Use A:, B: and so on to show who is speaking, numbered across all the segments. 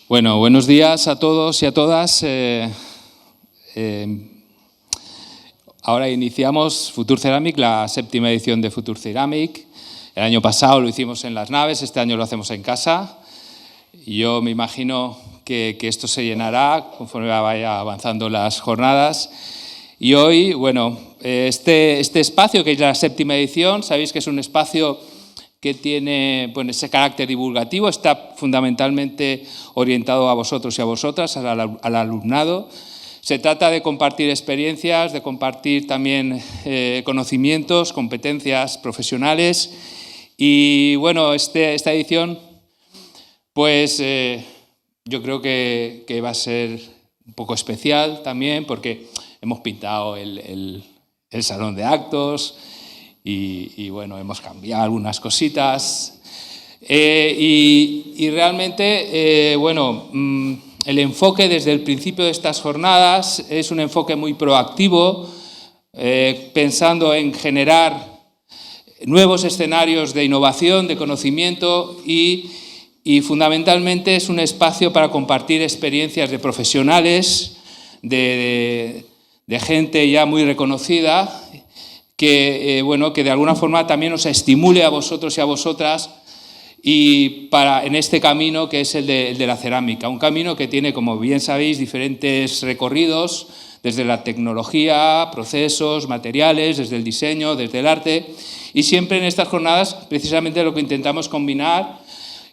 A: Bueno, buenos días a todos y a todas. Ahora iniciamos Future Ceramic, la 7ª edición de Future Ceramic. El año pasado lo hicimos en las naves, este año lo hacemos en casa. Yo me imagino que esto se llenará conforme vaya avanzando las jornadas. Y hoy, bueno, este espacio, que es la 7ª edición, sabéis que es un espacio que tiene ese carácter divulgativo, está fundamentalmente orientado a vosotros y a vosotras, al alumnado. Se trata de compartir experiencias, de compartir también conocimientos, competencias profesionales. Y bueno, esta edición, pues yo creo que va a ser un poco especial también, porque hemos pintado el salón de actos, y bueno, hemos cambiado algunas cositas y realmente, bueno, el enfoque desde el principio de estas jornadas es un enfoque muy proactivo, pensando en generar nuevos escenarios de innovación, de conocimiento y fundamentalmente es un espacio para compartir experiencias de profesionales, de gente ya muy reconocida, que de alguna forma también os estimule a vosotros y a vosotras en este camino que es el de la cerámica. Un camino que tiene, como bien sabéis, diferentes recorridos, desde la tecnología, procesos, materiales, desde el diseño, desde el arte. Y siempre en estas jornadas, precisamente lo que intentamos combinar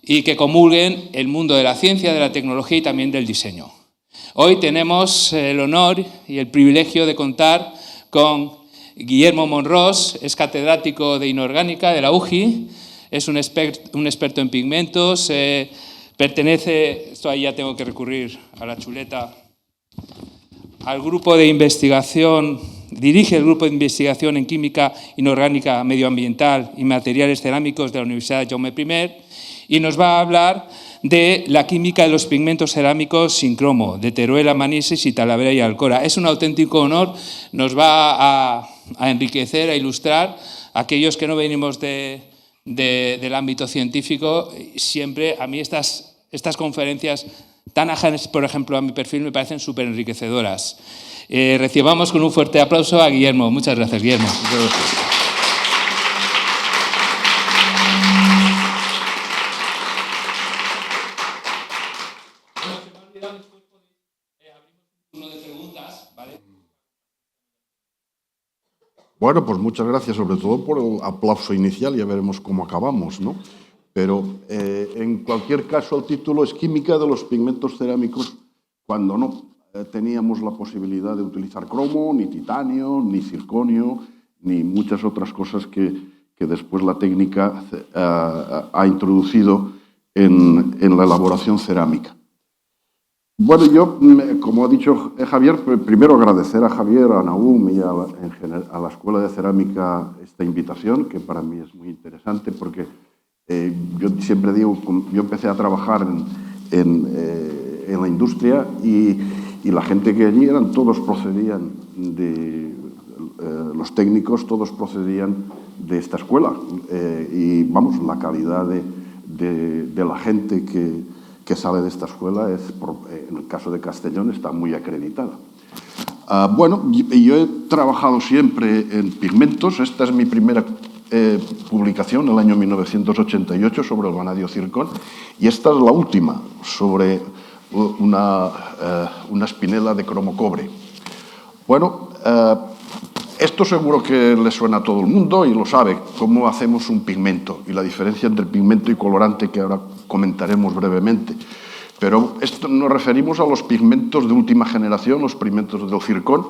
A: y que comulguen el mundo de la ciencia, de la tecnología y también del diseño. Hoy tenemos el honor y el privilegio de contar con Guillermo Monrós, es catedrático de inorgánica de la UGI, es un experto en pigmentos, pertenece, esto ahí ya tengo que recurrir a la chuleta, al grupo de investigación, dirige el grupo de investigación en química inorgánica medioambiental y materiales cerámicos de la Universidad Jaume I y nos va a hablar de la química de los pigmentos cerámicos sin cromo, de Teruel a Manises y Talavera y Alcora. Es un auténtico honor, nos va a enriquecer, a ilustrar a aquellos que no venimos del ámbito científico. Siempre a mí estas conferencias tan ajenas, por ejemplo, a mi perfil, me parecen súper enriquecedoras. Recibamos con un fuerte aplauso a Guillermo. Muchas gracias, Guillermo.
B: Bueno, pues muchas gracias, sobre todo por el aplauso inicial, ya veremos cómo acabamos, ¿no? Pero en cualquier caso el título es Química de los pigmentos cerámicos cuando no teníamos la posibilidad de utilizar cromo, ni titanio, ni circonio, ni muchas otras cosas que después la técnica ha introducido en la elaboración cerámica. Bueno, yo, como ha dicho Javier, primero agradecer a Javier, a Nahum y a la Escuela de Cerámica esta invitación, que para mí es muy interesante porque yo siempre digo, yo empecé a trabajar en la industria y la gente que allí eran, todos procedían los técnicos, todos procedían de esta escuela. Y vamos, la calidad de la gente que sale de esta escuela, en el caso de Castellón, está muy acreditada. Bueno, yo he trabajado siempre en pigmentos. Esta es mi primera publicación, el año 1988, sobre el vanadio zircón, y esta es la última, sobre una espinela de cromo cobre. Bueno, esto seguro que le suena a todo el mundo y lo sabe, cómo hacemos un pigmento y la diferencia entre pigmento y colorante, que ahora comentaremos brevemente. Pero esto nos referimos a los pigmentos de última generación, los pigmentos del zircón,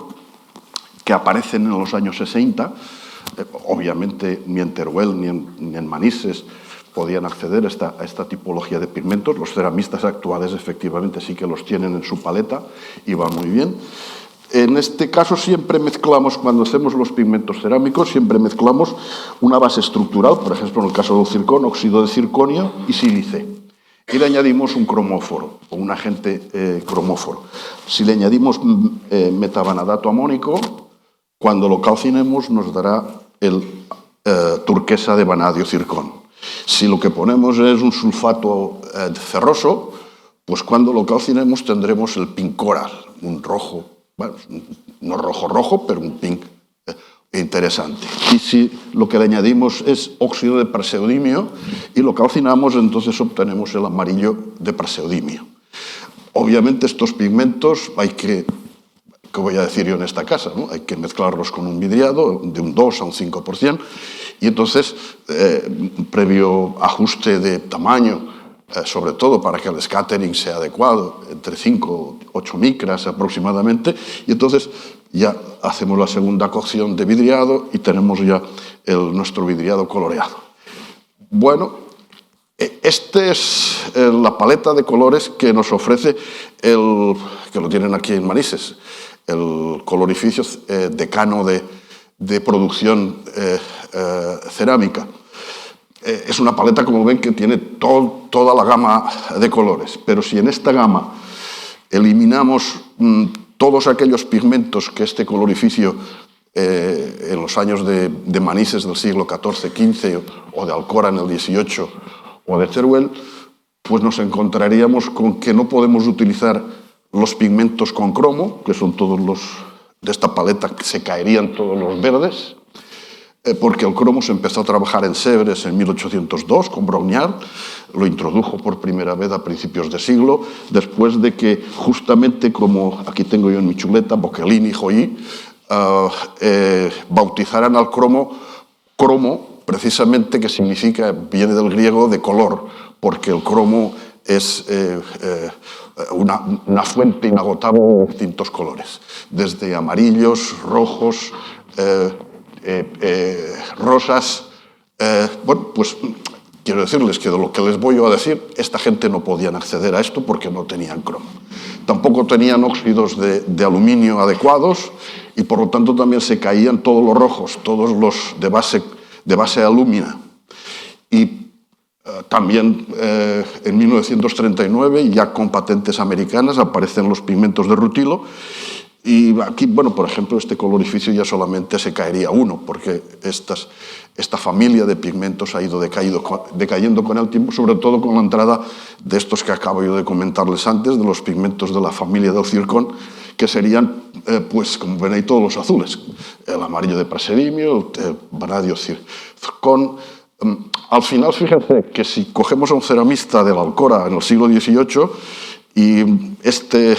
B: que aparecen en los años 60. Obviamente ni en Teruel ni en Manises podían acceder a esta tipología de pigmentos. Los ceramistas actuales efectivamente sí que los tienen en su paleta y va muy bien. En este caso siempre mezclamos, cuando hacemos los pigmentos cerámicos, siempre mezclamos una base estructural, por ejemplo en el caso del zircón, óxido de circonio y sílice. Y le añadimos un cromóforo o un agente cromóforo. Si le añadimos metavanadato amónico, cuando lo calcinemos nos dará el turquesa de vanadio zircón. Si lo que ponemos es un sulfato ferroso, pues cuando lo calcinemos tendremos el pink coral, un rojo, bueno, no rojo, pero un pink interesante. Y si lo que le añadimos es óxido de praseodimio y lo calcinamos, entonces obtenemos el amarillo de praseodimio. Obviamente estos pigmentos hay que, ¿qué voy a decir yo en esta casa? ¿No? Hay que mezclarlos con un vidriado de un 2 a un 5%, y entonces, previo ajuste de tamaño, sobre todo para que el scattering sea adecuado, entre 5 o 8 micras aproximadamente, y entonces ya hacemos la segunda cocción de vidriado y tenemos ya nuestro vidriado coloreado. Bueno, esta es la paleta de colores que nos ofrece que lo tienen aquí en Manises, el colorificio Decano de producción cerámica. Es una paleta, como ven, que tiene toda la gama de colores, pero si en esta gama eliminamos todos aquellos pigmentos que este colorificio en los años de Manises del siglo XIV, XV o de Alcora en el XVIII o de Teruel, pues nos encontraríamos con que no podemos utilizar los pigmentos con cromo, que son todos los de esta paleta, que se caerían todos los verdes, porque el cromo se empezó a trabajar en Sèvres en 1802 con Brongniart, lo introdujo por primera vez a principios de siglo, después de que justamente, como aquí tengo yo en mi chuleta, Boccherini y Joly, bautizaran al cromo, precisamente, que significa, viene del griego de color, porque el cromo es una fuente inagotable de distintos colores, desde amarillos, rojos, rosas. Bueno, pues quiero decirles que de lo que les voy a decir, esta gente no podían acceder a esto porque no tenían cromo. Tampoco tenían óxidos de aluminio adecuados y por lo tanto también se caían todos los rojos, todos los de base alúmina. Y también en 1939, ya con patentes americanas, aparecen los pigmentos de rutilo. Y aquí, bueno, por ejemplo, este colorificio ya solamente se caería uno, porque esta familia de pigmentos ha ido decayendo con el tiempo, sobre todo con la entrada de estos que acabo yo de comentarles antes, de los pigmentos de la familia del zircón, que serían, pues, como ven ahí, todos los azules. El amarillo de praseodimio, el vanadio zircón. Al final, fíjense que si cogemos a un ceramista de la Alcora en el siglo XVIII, y este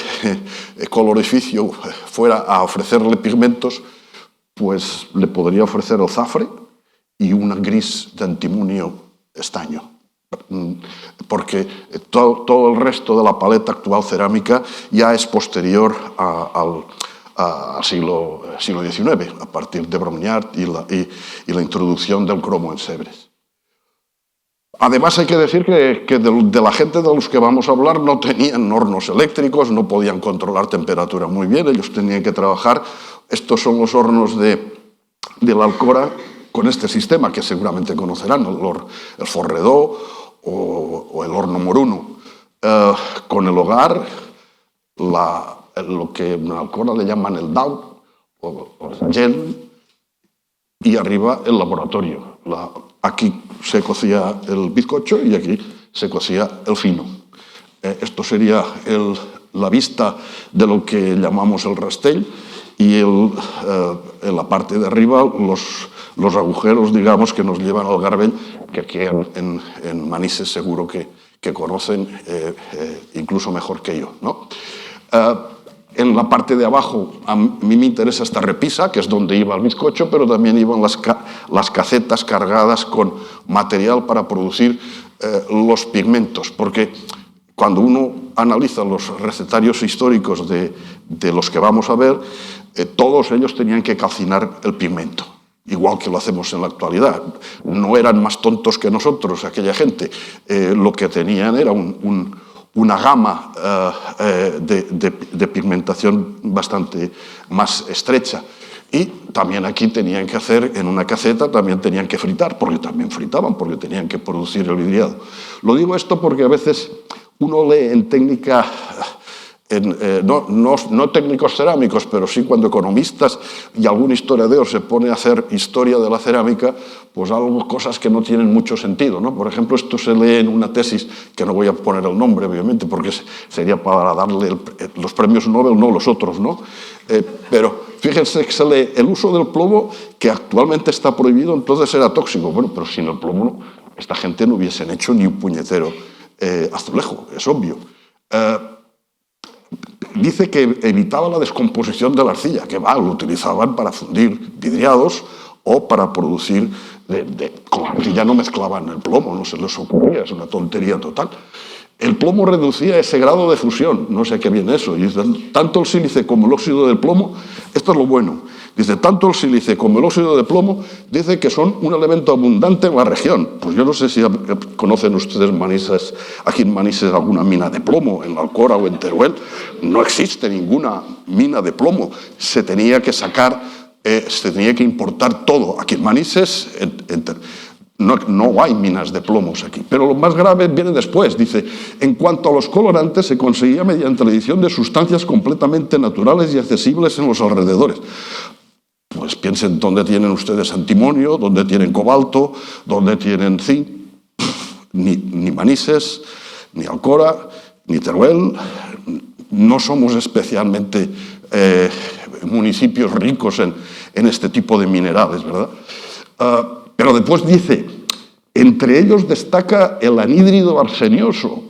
B: colorificio fuera a ofrecerle pigmentos, pues le podría ofrecer el zafre y una gris de antimonio estaño, porque todo el resto de la paleta actual cerámica ya es posterior al siglo XIX, a partir de Brongniart y la introducción del cromo en Sèvres. Además, hay que decir que de la gente de los que vamos a hablar no tenían hornos eléctricos, no podían controlar temperatura muy bien, ellos tenían que trabajar. Estos son los hornos de la Alcora con este sistema, que seguramente conocerán, el Forredó o el horno Moruno. Con el hogar, lo que en Alcora le llaman el DAO o Sagel, y arriba el laboratorio. Aquí se cocía el bizcocho y aquí se cocía el fino. Esto sería la vista de lo que llamamos el rastell, y en la parte de arriba los agujeros, digamos, que nos llevan al garbell, que aquí en Manises seguro que conocen incluso mejor que yo, ¿no? En la parte de abajo a mí me interesa esta repisa, que es donde iba el bizcocho, pero también iban las cacetas cargadas con material para producir los pigmentos, porque cuando uno analiza los recetarios históricos de los que vamos a ver, todos ellos tenían que calcinar el pigmento, igual que lo hacemos en la actualidad. No eran más tontos que nosotros, aquella gente. Lo que tenían era una gama de pigmentación bastante más estrecha. Y también aquí tenían que hacer, en una caceta, también tenían que fritar, porque también fritaban, porque tenían que producir el vidriado. Lo digo esto porque a veces uno lee en técnica no técnicos cerámicos, pero sí cuando economistas y algún historiador se pone a hacer historia de la cerámica, pues cosas que no tienen mucho sentido, ¿no? Por ejemplo, esto se lee en una tesis, que no voy a poner el nombre, obviamente, porque sería para darle los premios Nobel, no los otros, ¿no? Pero fíjense que se lee el uso del plomo, que actualmente está prohibido, entonces era tóxico. Bueno, pero sin el plomo esta gente no hubiesen hecho ni un puñetero azulejo, es obvio. Dice que evitaba la descomposición de la arcilla, que lo utilizaban para fundir vidriados o para producir, con la arcilla no mezclaban el plomo, no se les ocurría, es una tontería total. El plomo reducía ese grado de fusión, no sé qué viene eso, y dice, tanto el sílice como el óxido del plomo, esto es lo bueno, dice, tanto el sílice como el óxido de plomo, dice que son un elemento abundante en la región. Pues yo no sé si conocen ustedes aquí en Manises alguna mina de plomo, en la Alcora o en Teruel, no existe ninguna mina de plomo, se tenía que importar todo. Aquí en Manises, no hay minas de plomos aquí. Pero lo más grave viene después. Dice, en cuanto a los colorantes, se conseguía mediante la adición de sustancias completamente naturales y accesibles en los alrededores. Pues piensen dónde tienen ustedes antimonio, dónde tienen cobalto, dónde tienen zinc. Ni Manises, ni Alcora, ni Teruel. No somos especialmente municipios ricos en este tipo de minerales, ¿verdad? Pero después dice, entre ellos destaca el anhídrido arsenioso.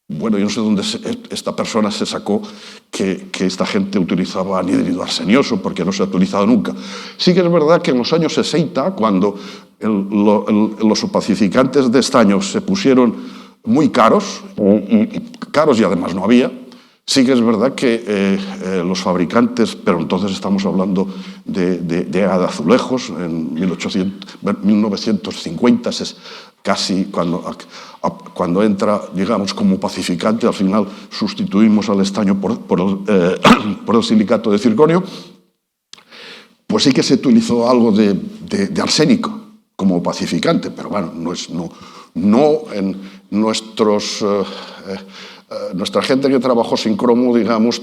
B: Bueno, yo no sé dónde esta persona se sacó que esta gente utilizaba anhídrido arsenioso, porque no se ha utilizado nunca. Sí que es verdad que en los años 60, cuando los opacificantes de estaño se pusieron muy caros, y además no había, sí que es verdad que los fabricantes, pero entonces estamos hablando de azulejos, en 1950, casi cuando entra, digamos, como opacificante, al final sustituimos al estaño por el silicato de circonio, pues sí que se utilizó algo de arsénico como opacificante, pero bueno, no en nuestra gente que trabajó sin cromo, digamos,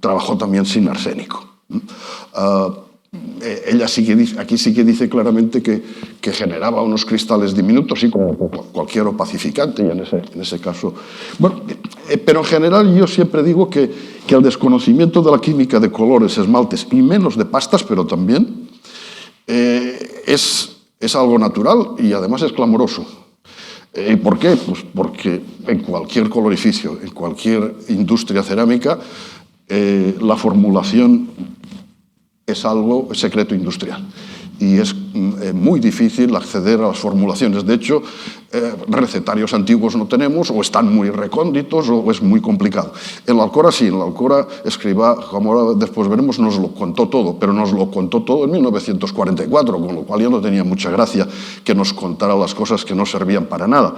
B: trabajó también sin arsénico. Ella aquí sí que dice claramente que generaba unos cristales diminutos, sí, como cualquier opacificante, y en ese caso... Bueno, pero en general yo siempre digo que el desconocimiento de la química de colores, esmaltes, y menos de pastas, pero también, es algo natural y además es clamoroso. ¿Y por qué? Pues porque en cualquier colorificio, en cualquier industria cerámica, la formulación es algo secreto industrial y es muy difícil acceder a las formulaciones. De hecho, recetarios antiguos no tenemos, o están muy recónditos, o es muy complicado. En la Alcora sí, en la Alcora Escrivá, como ahora después veremos, nos lo contó todo, pero nos lo contó todo en 1944, con lo cual ya no tenía mucha gracia que nos contara las cosas que no servían para nada.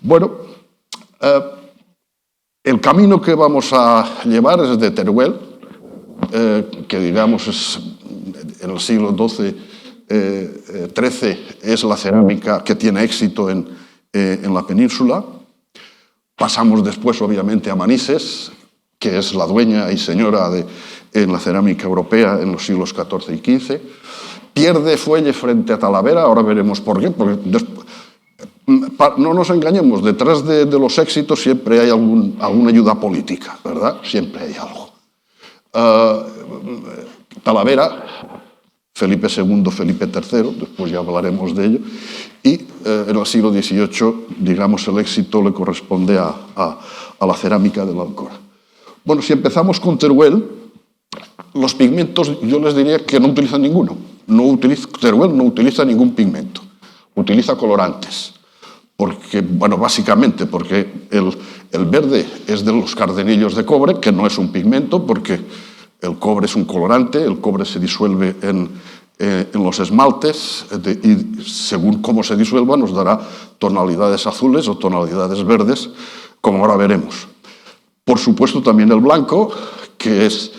B: Bueno, el camino que vamos a llevar es de Teruel, que digamos es en el siglo XIII es la cerámica que tiene éxito en la península. Pasamos después, obviamente, a Manises, que es la dueña y señora en la cerámica europea en los siglos XIV y XV. Pierde fuelle frente a Talavera, ahora veremos por qué, porque no nos engañemos, detrás de los éxitos siempre hay alguna ayuda política, ¿verdad? Siempre hay algo. Talavera, Felipe II, Felipe III, después ya hablaremos de ello, y en el siglo XVIII, digamos, el éxito le corresponde a la cerámica de la Alcora. Bueno, si empezamos con Teruel, los pigmentos yo les diría que no utilizan ninguno. Teruel no utiliza ningún pigmento, utiliza colorantes. Porque, bueno, básicamente porque el verde es de los cardenillos de cobre, que no es un pigmento, porque el cobre es un colorante, el cobre se disuelve en los esmaltes y según cómo se disuelva nos dará tonalidades azules o tonalidades verdes, como ahora veremos. Por supuesto también el blanco, que es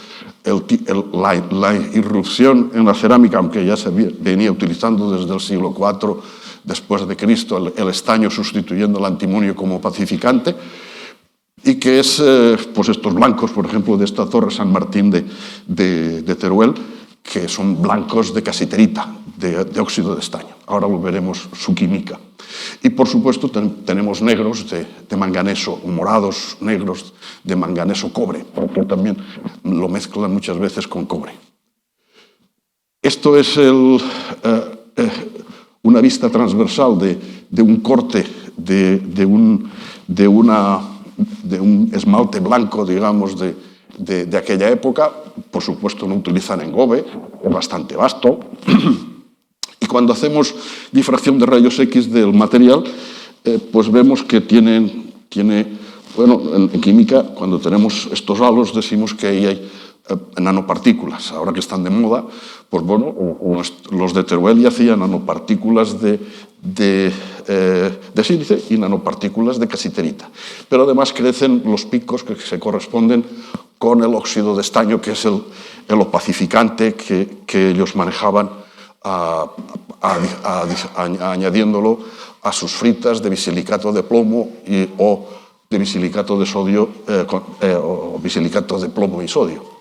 B: la irrupción en la cerámica, aunque ya se venía utilizando desde el siglo IV después de Cristo, el estaño sustituyendo el antimonio como opacificante. y que es pues estos blancos, por ejemplo, de esta Torre San Martín de Teruel, que son blancos de casiterita, de óxido de estaño. Ahora lo veremos su química. Y, por supuesto, tenemos negros de manganeso, morados negros de manganeso cobre, porque también lo mezclan muchas veces con cobre. Esto es una vista transversal de un corte de un esmalte blanco, digamos, de aquella época. Por supuesto, no utilizan engobe, es bastante vasto. Y cuando hacemos difracción de rayos X del material, pues vemos que tiene, bueno, en química, cuando tenemos estos halos, decimos que ahí hay nanopartículas. Ahora que están de moda, pues bueno, los de Teruel ya hacían nanopartículas de sílice y nanopartículas de casiterita. Pero además crecen los picos que se corresponden con el óxido de estaño, que es el opacificante que ellos manejaban, añadiéndolo a sus fritas de bisilicato de plomo o de bisilicato de sodio o bisilicato de plomo y sodio.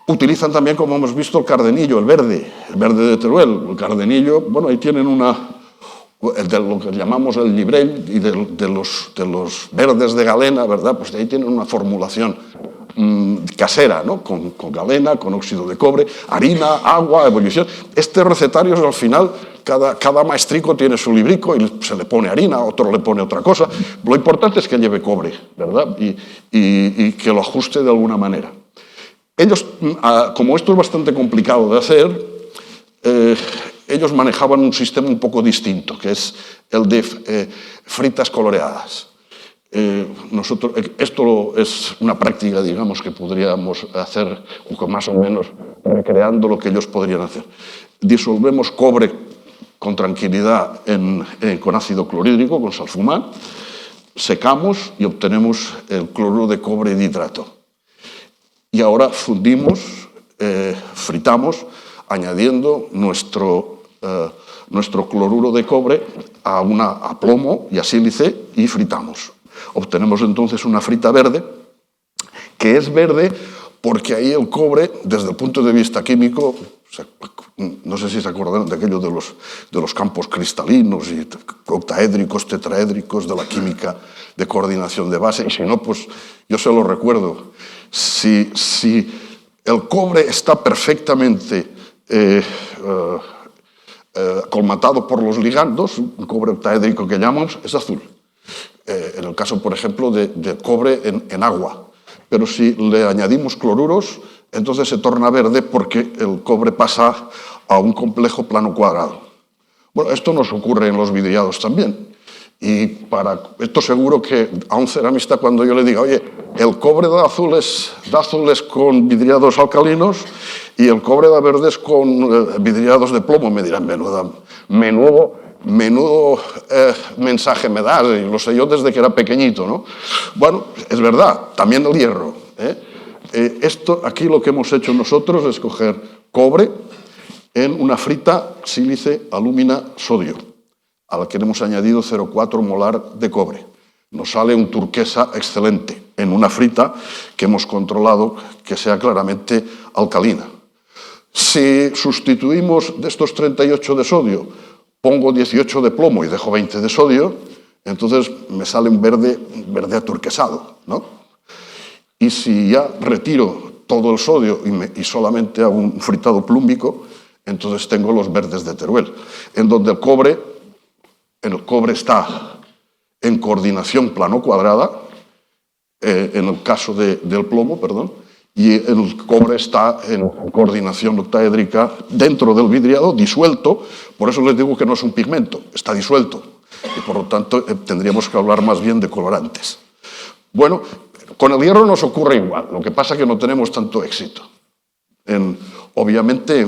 B: Utilizan también, como hemos visto, el cardenillo, el verde de Teruel. El cardenillo, bueno, ahí tienen de lo que llamamos el librel y de los verdes de galena, ¿verdad? Pues de ahí tienen una formulación casera, ¿no? Con galena, con óxido de cobre, harina, agua, ebullición. Este recetario es al final, cada maestrico tiene su librico y se le pone harina, otro le pone otra cosa. Lo importante es que lleve cobre, ¿verdad? Y que lo ajuste de alguna manera. Ellos, como esto es bastante complicado de hacer, ellos manejaban un sistema un poco distinto, que es el de fritas coloreadas. Esto es una práctica, digamos, que podríamos hacer más o menos recreando lo que ellos podrían hacer. Disolvemos cobre con tranquilidad con ácido clorhídrico, con salfumán, secamos y obtenemos el cloruro de cobre de hidrato. Y ahora fundimos, fritamos, añadiendo nuestro cloruro de cobre a plomo y a sílice y fritamos. Obtenemos entonces una frita verde, que es verde porque ahí el cobre, desde el punto de vista químico, no sé si se acuerdan de aquello de los campos cristalinos y octaédricos, tetraédricos, de la química de coordinación de base, y si no, pues yo se lo recuerdo. Si el cobre está perfectamente colmatado por los ligandos, un cobre octaédrico que llamamos, es azul. En el caso, por ejemplo, de cobre en agua. Pero si le añadimos cloruros, entonces se torna verde porque el cobre pasa a un complejo plano cuadrado. Bueno, esto nos ocurre en los vidriados también. Y para esto seguro que a un ceramista, cuando yo le diga, oye, el cobre da azules con vidriados alcalinos y el cobre da verdes con vidriados de plomo, me dirán, menudo mensaje me das, y lo sé yo desde que era pequeñito, ¿no? Bueno, es verdad, también el hierro. Esto, aquí lo que hemos hecho nosotros es coger cobre en una frita sílice, alúmina, sodio, a la que hemos añadido 0,4 molar de cobre. Nos sale un turquesa excelente en una frita que hemos controlado que sea claramente alcalina. Si sustituimos de estos 38 de sodio, pongo 18 de plomo y dejo 20 de sodio, entonces me sale un verde aturquesado, ¿no? Y si ya retiro todo el sodio y solamente hago un fritado plúmbico, entonces tengo los verdes de Teruel, en donde el cobre está en coordinación plano-cuadrada, en el caso del plomo, perdón, y el cobre está en coordinación octaédrica dentro del vidriado, disuelto. Por eso les digo que no es un pigmento, está disuelto. Y por lo tanto tendríamos que hablar más bien de colorantes. Bueno, con el hierro nos ocurre igual, lo que pasa es que no tenemos tanto éxito. Obviamente,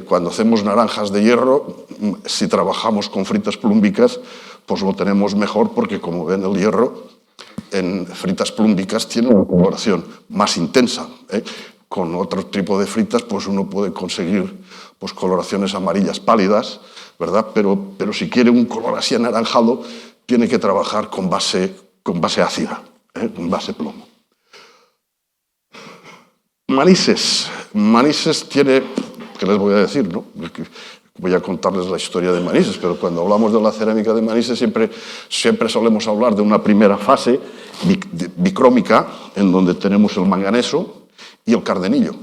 B: cuando hacemos naranjas de hierro, si trabajamos con fritas plúmbicas, pues lo tenemos mejor porque, como ven, el hierro en fritas plúmbicas tiene una coloración más intensa. Con otro tipo de fritas, pues uno puede conseguir pues, coloraciones amarillas pálidas, ¿verdad? Pero si quiere un color así anaranjado, tiene que trabajar con base ácida, con base plomo. Manises tiene, ¿qué les voy a decir? ¿No? Voy a contarles la historia de Manises, pero cuando hablamos de la cerámica de Manises siempre solemos hablar de una primera fase bicrómica, en donde tenemos el manganeso y el cardenillo.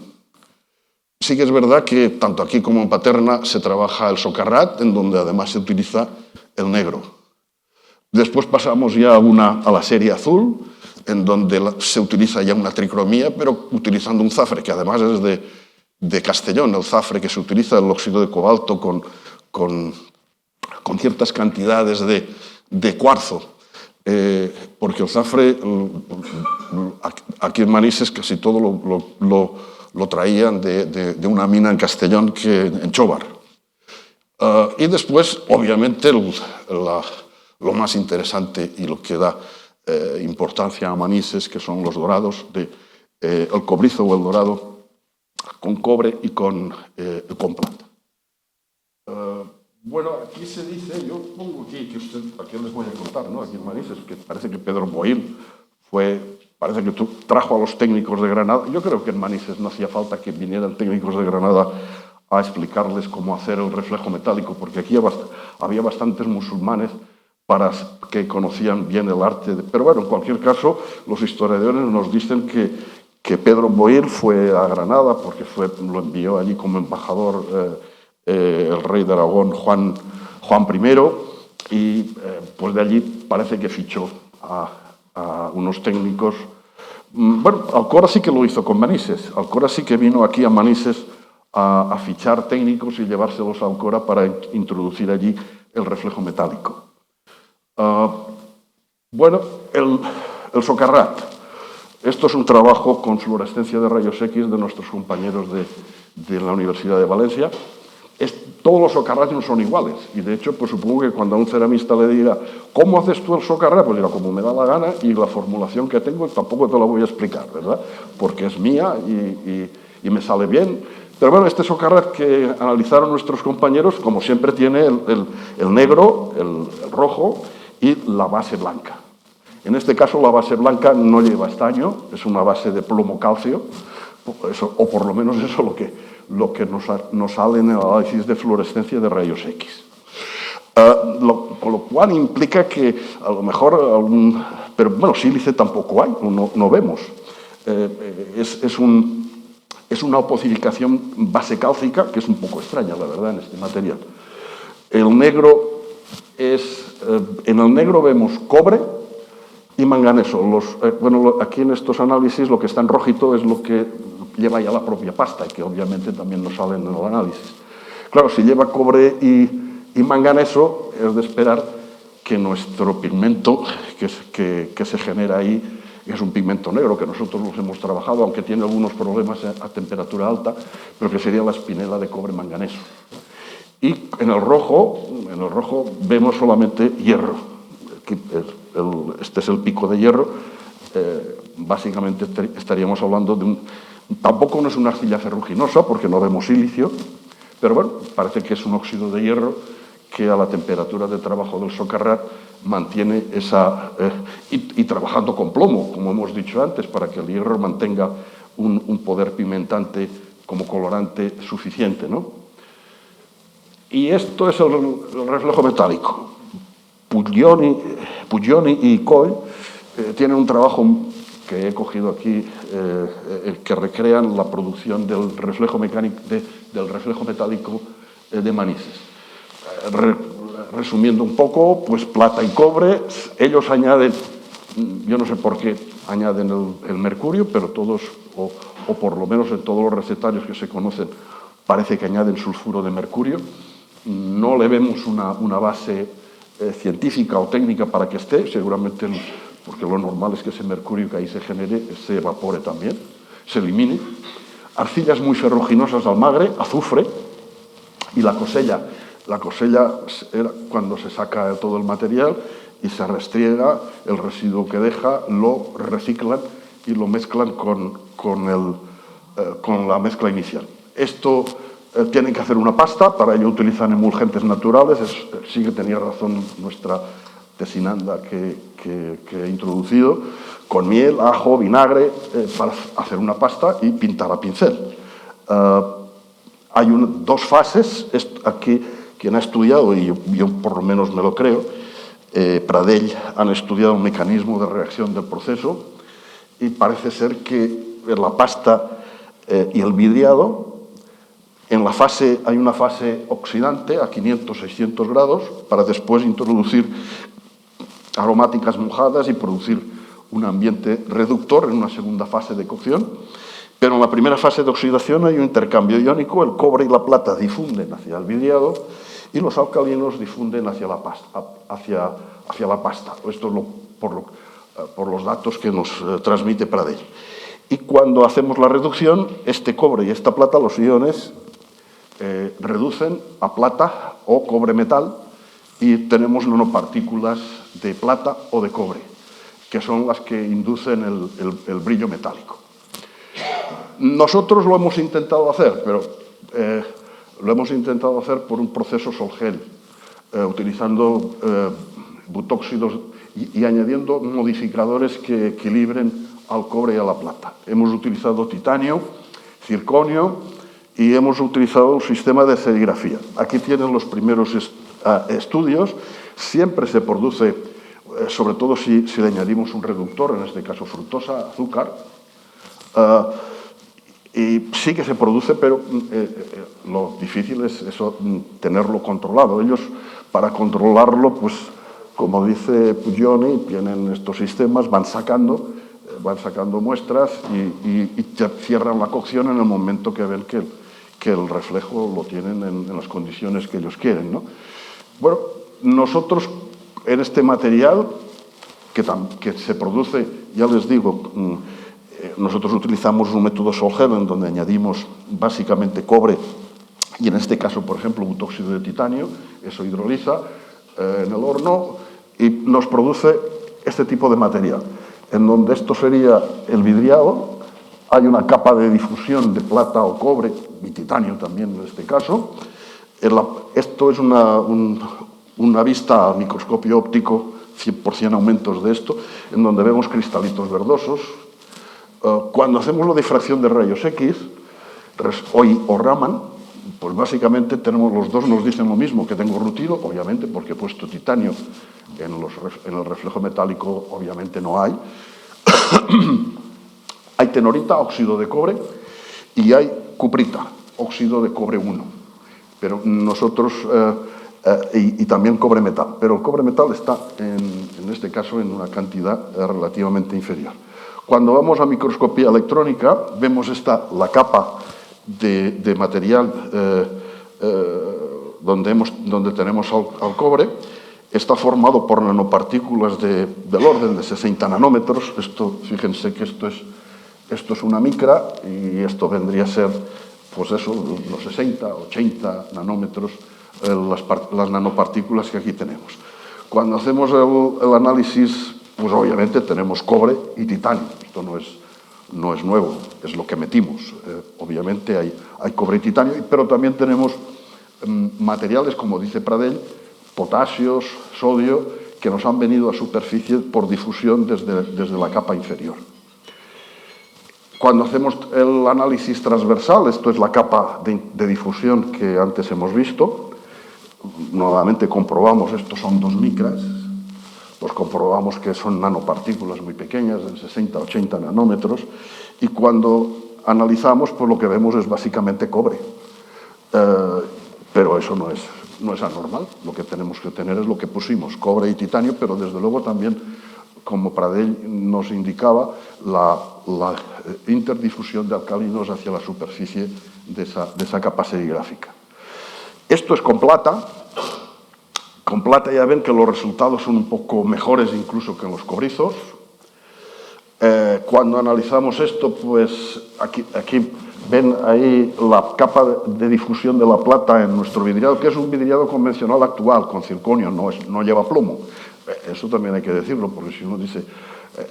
B: Sí que es verdad que tanto aquí como en Paterna se trabaja el socarrat, en donde además se utiliza el negro. Después pasamos ya a la serie azul, en donde se utiliza ya una tricromía, pero utilizando un zafre, que además es de Castellón, el zafre que se utiliza, el óxido de cobalto con ciertas cantidades de cuarzo, porque el zafre, aquí en Manises, casi todo lo traían de una mina en Castellón, en Chóvar. Y después, obviamente, lo más interesante y lo que da importancia a Manises, que son los dorados, el cobrizo o el dorado con cobre y con plata. Bueno, aquí se dice, yo pongo aquí, aquí les voy a contar, ¿no? Aquí en Manises, que parece que Pedro Boil parece que trajo a los técnicos de Granada. Yo creo que en Manises no hacía falta que vinieran técnicos de Granada a explicarles cómo hacer el reflejo metálico, porque aquí había bastantes musulmanes que conocían bien el arte. Pero bueno, en cualquier caso, los historiadores nos dicen que Pedro Boil fue a Granada, porque lo envió allí como embajador el rey de Aragón, Juan I, y pues de allí parece que fichó a unos técnicos. Bueno, Alcora sí que lo hizo con Manises. Alcora sí que vino aquí a Manises a fichar técnicos y llevárselos a Alcora para introducir allí el reflejo metálico. Bueno, el socarrat. Esto es un trabajo con fluorescencia de rayos X de nuestros compañeros de la Universidad de Valencia. Todos los socarrats no son iguales, y de hecho, pues supongo que cuando a un ceramista le diga ¿cómo haces tú el socarrat? Pues dirá, como me da la gana, y la formulación que tengo tampoco te la voy a explicar, ¿verdad? Porque es mía y me sale bien. Pero bueno, este socarrat que analizaron nuestros compañeros, como siempre, tiene el negro, el rojo y la base blanca. En este caso, la base blanca no lleva estaño, es una base de plomo calcio, o por lo menos eso es lo que nos sale en el análisis de fluorescencia de rayos X. Con lo cual implica que a lo mejor pero bueno, sílice tampoco hay, no vemos. Es una opocificación base cálcica, que es un poco extraña, la verdad, en este material. En el negro vemos cobre y manganeso. Bueno, aquí en estos análisis lo que está en rojito es lo que lleva ya la propia pasta, y que obviamente también nos sale en el análisis. Claro, si lleva cobre y manganeso, es de esperar que nuestro pigmento que se genera ahí es un pigmento negro, que nosotros los hemos trabajado, aunque tiene algunos problemas a temperatura alta, pero que sería la espinela de cobre manganeso. Y en el rojo vemos solamente hierro. Este es el pico de hierro. Básicamente estaríamos hablando tampoco no es una arcilla ferruginosa, porque no vemos silicio, pero bueno, parece que es un óxido de hierro que a la temperatura de trabajo del socarrat mantiene y trabajando con plomo, como hemos dicho antes, para que el hierro mantenga un poder pigmentante como colorante suficiente, ¿no? Y esto es el reflejo metálico. Puglioni y Coy tienen un trabajo que he cogido aquí, que recrean la producción del reflejo metálico de Manises. Resumiendo un poco, pues plata y cobre. Ellos añaden, yo no sé por qué añaden el mercurio, pero todos, o por lo menos en todos los recetarios que se conocen, parece que añaden sulfuro de mercurio. No le vemos una base científica o técnica para que esté, seguramente porque lo normal es que ese mercurio que ahí se genere se evapore también, se elimine. Arcillas muy ferruginosas de almagre, azufre, y la cosella. La cosella era cuando se saca todo el material y se restriega, el residuo que deja lo reciclan y lo mezclan con la mezcla inicial. Esto tienen que hacer una pasta, para ello utilizan emulgentes naturales. Sí que tenía razón nuestra tesinanda que he introducido, con miel, ajo, vinagre, para hacer una pasta y pintar a pincel. Hay dos fases. Aquí, quien ha estudiado, y yo por lo menos me lo creo, Pradell han estudiado un mecanismo de reacción del proceso y parece ser que la pasta y el vidriado, hay una fase oxidante a 500-600 grados para después introducir aromáticas mojadas y producir un ambiente reductor en una segunda fase de cocción. Pero en la primera fase de oxidación hay un intercambio iónico, el cobre y la plata difunden hacia el vidriado y los alcalinos difunden hacia la pasta. Esto es por los datos que nos transmite Pradell. Y cuando hacemos la reducción, este cobre y esta plata, los iones, reducen a plata o cobre metal y tenemos nanopartículas de plata o de cobre, que son las que inducen el brillo metálico. Nosotros lo hemos intentado hacer, pero lo hemos intentado hacer por un proceso Sol-Gel, utilizando butóxidos y añadiendo modificadores que equilibren al cobre y a la plata. Hemos utilizado titanio, circonio y hemos utilizado un sistema de serigrafía. Aquí tienen los primeros estudios. Siempre se produce, sobre todo si le añadimos un reductor, en este caso fructosa, azúcar, y sí que se produce, pero lo difícil es eso, tenerlo controlado. Ellos, para controlarlo, pues, como dice Puglioni, tienen estos sistemas, van sacando muestras y cierran la cocción en el momento que ven que el reflejo lo tienen en las condiciones que ellos quieren, ¿no? Bueno, nosotros en este material que se produce, ya les digo, nosotros utilizamos un método Sol-Gel en donde añadimos básicamente cobre y en este caso, por ejemplo, butóxido de titanio, eso hidroliza en el horno y nos produce este tipo de material, en donde esto sería el vidriado, hay una capa de difusión de plata o cobre, y titanio también en este caso. Esto es una vista a microscopio óptico, 100% aumentos de esto, en donde vemos cristalitos verdosos. Cuando hacemos la difracción de rayos X o Raman, pues básicamente tenemos los dos, nos dicen lo mismo, que tengo rutilo, obviamente, porque he puesto titanio en el reflejo metálico, obviamente no hay. Hay tenorita, óxido de cobre, y hay cuprita, óxido de cobre 1. Pero nosotros, y también cobre metal, pero el cobre metal está, en este caso, en una cantidad relativamente inferior. Cuando vamos a microscopía electrónica, vemos la capa de material donde tenemos al cobre. Está formado por nanopartículas del orden de 60 nanómetros. Fíjense que esto es una micra y esto vendría a ser, pues eso, los 60, 80 nanómetros, las nanopartículas que aquí tenemos. Cuando hacemos el análisis, pues obviamente tenemos cobre y titanio. Esto no es nuevo, es lo que metimos. Obviamente hay cobre y titanio, pero también tenemos materiales, como dice Pradell, potasios, sodio, que nos han venido a superficie por difusión desde la capa inferior. Cuando hacemos el análisis transversal, esto es la capa de difusión que antes hemos visto, nuevamente comprobamos, estos son 2 micras, pues comprobamos que son nanopartículas muy pequeñas, de 60-80 nanómetros, y cuando analizamos, pues lo que vemos es básicamente cobre. Pero eso no es anormal. Lo que tenemos que tener es lo que pusimos, cobre y titanio, pero desde luego también, como Pradell nos indicaba, la interdifusión de alcalinos hacia la superficie de esa capa serigráfica. Esto es con plata. Con plata ya ven que los resultados son un poco mejores incluso que en los cobrizos. Cuando analizamos esto, pues aquí ven ahí la capa de difusión de la plata en nuestro vidriado, que es un vidriado convencional actual, con circonio, no lleva plomo. Eso también hay que decirlo, porque si uno dice,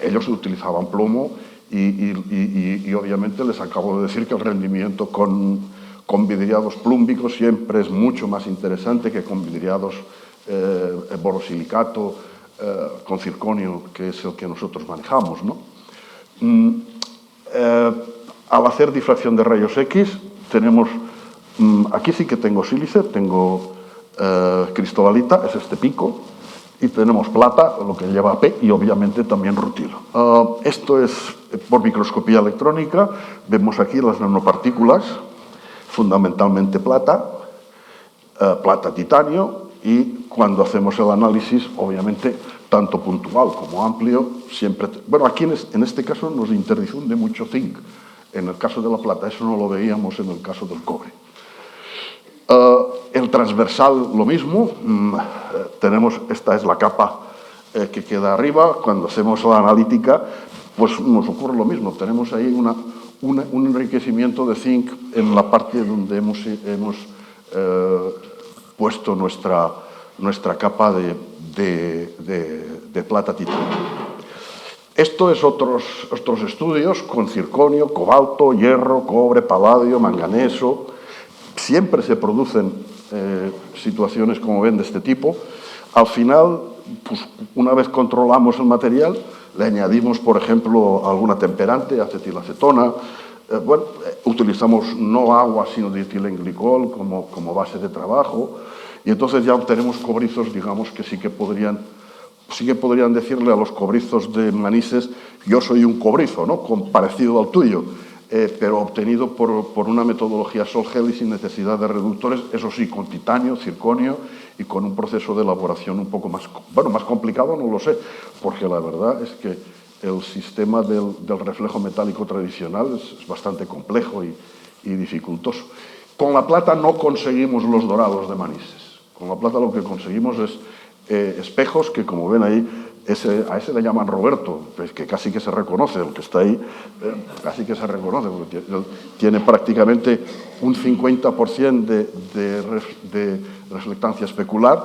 B: ellos utilizaban plomo y obviamente les acabo de decir que el rendimiento con vidriados plúmbicos siempre es mucho más interesante que con vidriados borosilicato con circonio, que es el que nosotros manejamos, ¿no? Al hacer difracción de rayos X, tenemos, aquí sí que tengo sílice, tengo cristobalita, es este pico, y tenemos plata, lo que lleva P, y obviamente también rutilo. Esto es por microscopía electrónica, vemos aquí las nanopartículas, fundamentalmente plata, plata titanio, y cuando hacemos el análisis, obviamente, tanto puntual como amplio, siempre... Bueno, aquí en este caso nos interdifunde mucho zinc. En el caso de la plata, eso no lo veíamos en el caso del cobre. El transversal, lo mismo. Tenemos, esta es la capa que queda arriba. Cuando hacemos la analítica, pues nos ocurre lo mismo. Tenemos ahí un enriquecimiento de zinc en la parte donde hemos puesto nuestra capa de plata titanio. Esto es otros estudios con circonio, cobalto, hierro, cobre, paladio, manganeso. Siempre se producen situaciones, como ven, de este tipo. Al final, pues, una vez controlamos el material, le añadimos, por ejemplo, alguna temperante, acetilacetona. Utilizamos no agua, sino dietilenglicol como base de trabajo. Y entonces ya obtenemos cobrizos, digamos, que sí que podrían decirle a los cobrizos de Manises: yo soy un cobrizo, ¿no?, parecido al tuyo, pero obtenido por una metodología Sol-Gel y sin necesidad de reductores, eso sí, con titanio, circonio y con un proceso de elaboración un poco más, bueno, más complicado, no lo sé, porque la verdad es que el sistema del reflejo metálico tradicional es bastante complejo y dificultoso. Con la plata no conseguimos los dorados de Manises. Con la plata lo que conseguimos es espejos que, como ven ahí, a ese le llaman Roberto, pues que casi que se reconoce, el que está ahí, casi que se reconoce, porque tiene prácticamente un 50% de reflectancia especular.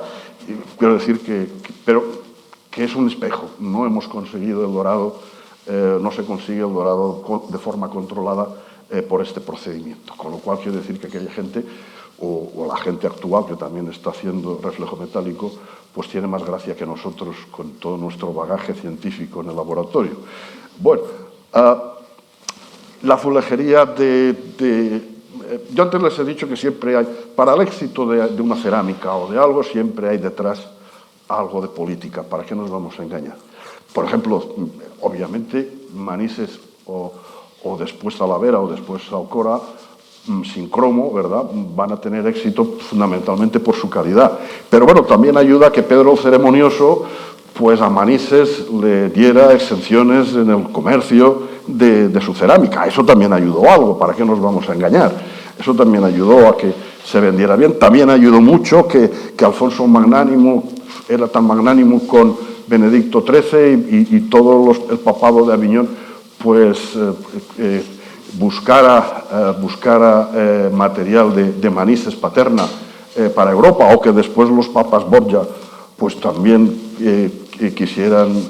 B: Quiero decir que es un espejo. No hemos conseguido el dorado, no se consigue el dorado de forma controlada por este procedimiento. Con lo cual quiero decir que aquella gente, o la gente actual que también está haciendo reflejo metálico, pues tiene más gracia que nosotros con todo nuestro bagaje científico en el laboratorio. Bueno, la azulejería yo antes les he dicho que siempre hay, para el éxito de una cerámica o de algo, siempre hay detrás algo de política. ¿Para qué nos vamos a engañar? Por ejemplo, obviamente, Manises o después Talavera o después Alcora, sin cromo, ¿verdad?, van a tener éxito fundamentalmente por su calidad. Pero bueno, también ayuda que Pedro el Ceremonioso, pues a Manises le diera exenciones en el comercio de su cerámica. Eso también ayudó algo, ¿para qué nos vamos a engañar? Eso también ayudó a que se vendiera bien. También ayudó mucho que Alfonso Magnánimo era tan magnánimo con Benedicto XIII y todo el papado de Aviñón, pues buscara material de Manises Paterna para Europa, o que después los papas Borgia pues también quisieran,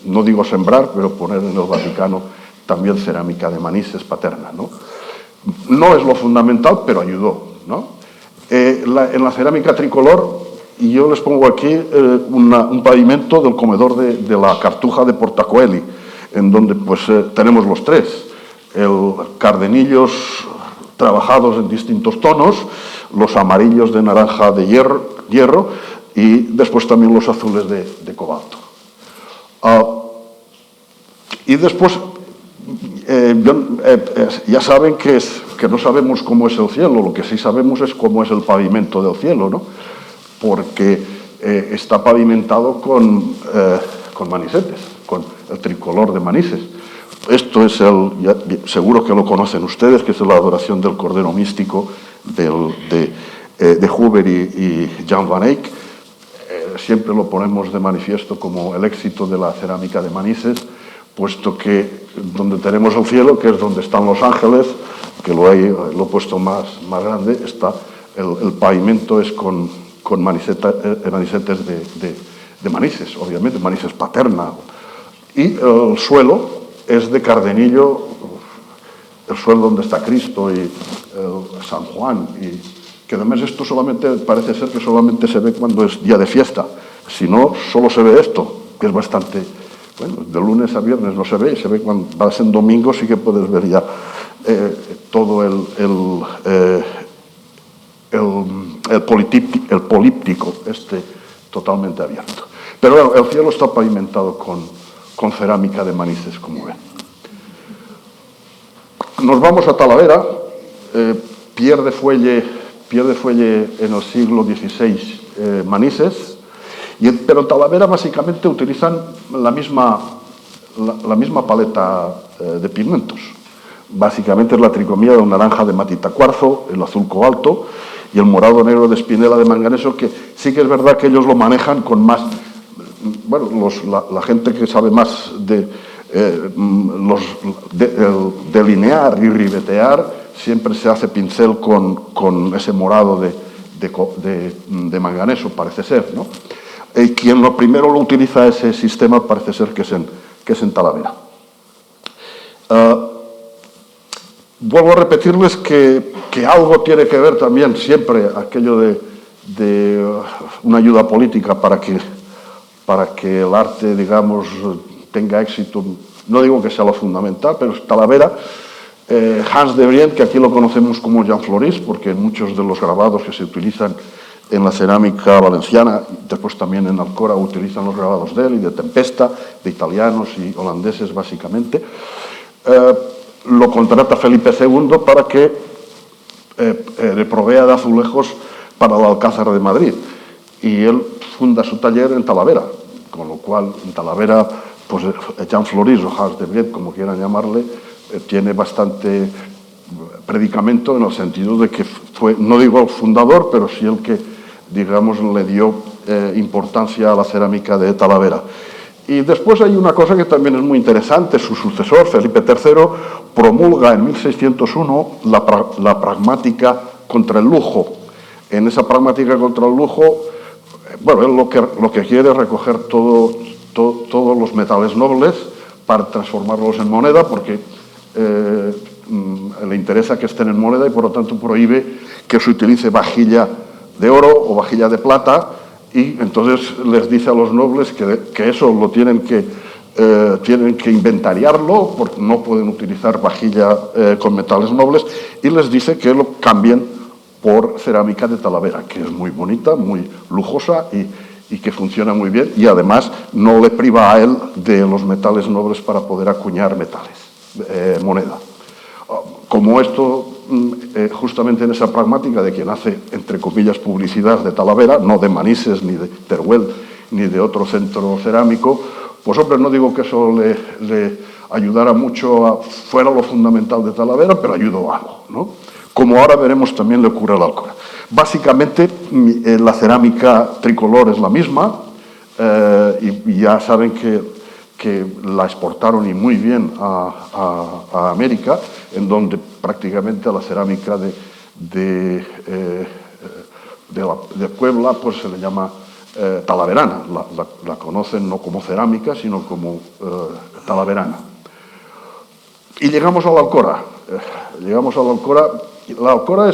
B: no digo sembrar, pero poner en el Vaticano también cerámica de Manises Paterna, ¿no? No es lo fundamental, pero ayudó, ¿no? En la cerámica tricolor, y yo les pongo aquí un pavimento del comedor de la Cartuja de Portacoeli, en donde pues tenemos los tres. Cardenillos trabajados en distintos tonos, los amarillos de naranja de hierro y después también los azules de cobalto. Y después, ya saben que no sabemos cómo es el cielo, lo que sí sabemos es cómo es el pavimento del cielo, ¿no? Porque está pavimentado con manisetes, con el tricolor de Manises. Esto es seguro que lo conocen ustedes, que es la adoración del Cordero Místico de Huber y Jan van Eyck. Siempre lo ponemos de manifiesto como el éxito de la cerámica de Manises, puesto que donde tenemos el cielo, que es donde están los ángeles, que lo he puesto más grande, está el pavimento es con manisetes de Manises, obviamente, Manises Paterna. Y el suelo es de cardenillo, el suelo donde está Cristo y San Juan, y que además esto parece ser que solamente se ve cuando es día de fiesta, si no, solo se ve esto, que es bastante, bueno, de lunes a viernes no se ve cuando vas en domingo sí que puedes ver ya todo el políptico totalmente abierto. Pero bueno, el cielo está pavimentado con cerámica de Manises, como ven. Nos vamos a Talavera, pierde fuelle en el siglo XVI Manises, pero en Talavera básicamente utilizan la misma paleta de pigmentos. Básicamente es la tricomía del naranja de matita cuarzo, el azul cobalto y el morado negro de espinela de manganeso, que sí que es verdad que ellos lo manejan con más... Bueno, la gente que sabe más de delinear y ribetear siempre se hace pincel con ese morado de manganeso, parece ser, ¿no? Quien primero lo utiliza ese sistema parece ser que es en Talavera. Vuelvo a repetirles que algo tiene que ver también siempre aquello de una ayuda política para que el arte, digamos, tenga éxito. No digo que sea lo fundamental, pero Talavera, Hans de Brient, que aquí lo conocemos como Jean Floris, porque muchos de los grabados que se utilizan en la cerámica valenciana, después también en Alcora utilizan los grabados de él y de Tempesta, de italianos y holandeses básicamente, lo contrata Felipe II para que le provea de azulejos para el Alcázar de Madrid. Y él funda su taller en Talavera, con lo cual en Talavera, pues Jean Floris o Hans de Brient, como quieran llamarle, tiene bastante predicamento en el sentido de que fue, no digo el fundador, pero sí el que, digamos, le dio importancia a la cerámica de Talavera. Y después hay una cosa que también es muy interesante. Su sucesor, Felipe III, promulga en 1601 la pragmática contra el lujo. En esa pragmática contra el lujo, bueno, él lo que quiere es recoger todos los metales nobles para transformarlos en moneda, porque le interesa que estén en moneda y por lo tanto prohíbe que se utilice vajilla de oro o vajilla de plata, y entonces les dice a los nobles que eso lo tienen que inventariarlo, porque no pueden utilizar vajilla con metales nobles, y les dice que lo cambien por cerámica de Talavera, que es muy bonita, muy lujosa y que funciona muy bien, y además no le priva a él de los metales nobles para poder acuñar moneda. Como esto, justamente en esa pragmática de quien hace, entre comillas, publicidad de Talavera, no de Manises, ni de Teruel, ni de otro centro cerámico, pues hombre, no digo que eso le ayudara mucho, fuera lo fundamental de Talavera, pero ayudó algo, ¿no? Como ahora veremos también le ocurre a la Alcora. Básicamente, la cerámica tricolor es la misma, y ya saben que la exportaron y muy bien a América, en donde prácticamente a la cerámica de Puebla pues se le llama talaverana. La conocen no como cerámica, sino como talaverana. Y llegamos a la Alcora. La Alcora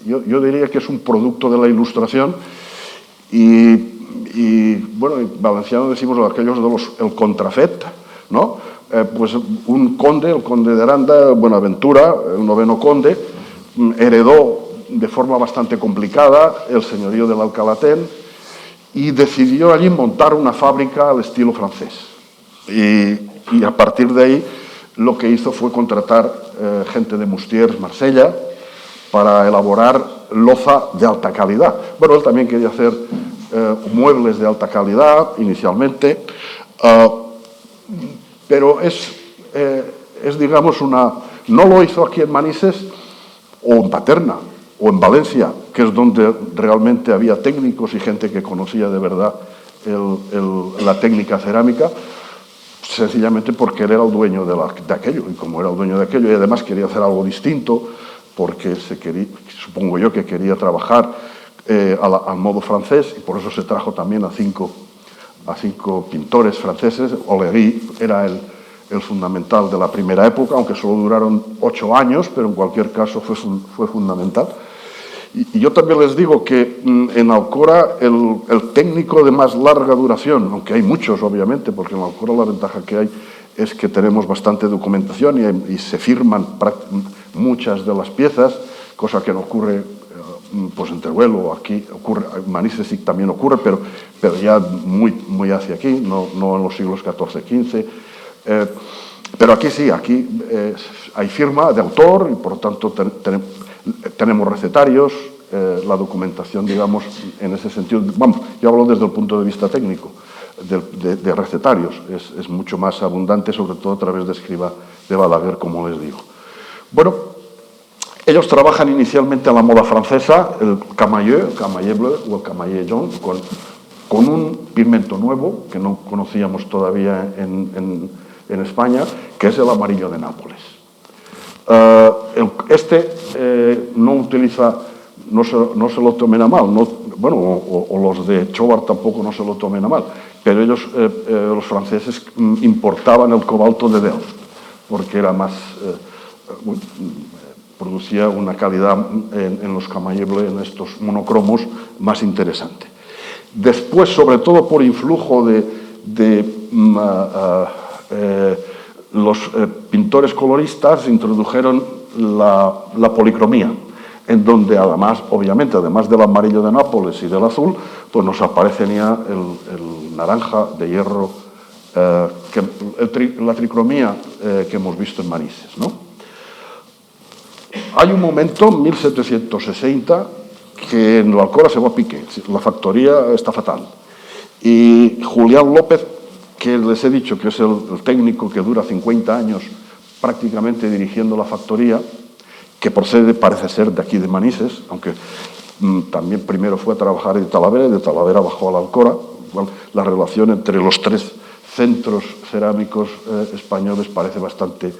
B: yo diría que es un producto de la Ilustración y bueno, en valenciano decimos aquellos de el contrafet, ¿no? Pues un conde, el conde de Aranda, Buenaventura, el noveno conde, heredó de forma bastante complicada el señorío del Alcalatén y decidió allí montar una fábrica al estilo francés. Y a partir de ahí lo que hizo fue contratar gente de Mustiers, Marsella, para elaborar loza de alta calidad. Bueno, él también quería hacer muebles de alta calidad inicialmente, pero es digamos, no lo hizo aquí en Manises o en Paterna o en Valencia, que es donde realmente había técnicos y gente que conocía de verdad la técnica cerámica, sencillamente porque él era el dueño de aquello, y como era el dueño de aquello y además quería hacer algo distinto, porque supongo yo que quería trabajar al modo francés, y por eso se trajo también a cinco pintores franceses. Olegui era el fundamental de la primera época, aunque solo duraron 8 años, pero en cualquier caso fue fundamental. Y yo también les digo que en Alcora el técnico de más larga duración, aunque hay muchos obviamente, porque en Alcora la ventaja que hay es que tenemos bastante documentación y se firman muchas de las piezas, cosa que no ocurre pues en Teruel o aquí, ocurre, en Manises sí también ocurre, pero ya muy hacia aquí, no en los siglos XIV, XV. Pero aquí sí, aquí hay firma de autor y por lo tanto tenemos recetarios, la documentación, digamos, en ese sentido, vamos, yo hablo desde el punto de vista técnico, de recetarios, es mucho más abundante, sobre todo a través de Escriba de Balaguer, como les digo. Bueno, ellos trabajan inicialmente a la moda francesa, el camailleux, el camaillé bleu o el camaillé jaune, con un pigmento nuevo que no conocíamos todavía en España, que es el amarillo de Nápoles. No utiliza, no se lo tomen a mal, o los de Chauvar tampoco no se lo tomen a mal, pero ellos, los franceses, importaban el cobalto de Delft, porque era más, producía una calidad en los camaillé bleu, en estos monocromos, más interesante. Después, sobre todo por influjo de los pintores coloristas, introdujeron la policromía, en donde además, obviamente, además del amarillo de Nápoles y del azul, pues nos aparece ya el naranja de hierro, la tricromía que hemos visto en Manises, ¿no? Hay un momento, 1760, que en la Alcora se va a pique, la factoría está fatal. Y Julián López, que les he dicho que es el técnico que dura 50 años prácticamente dirigiendo la factoría, que procede, parece ser, de aquí de Manises, aunque también primero fue a trabajar en Talavera y de Talavera bajó a la Alcora. Bueno, la relación entre los tres centros cerámicos españoles parece bastante...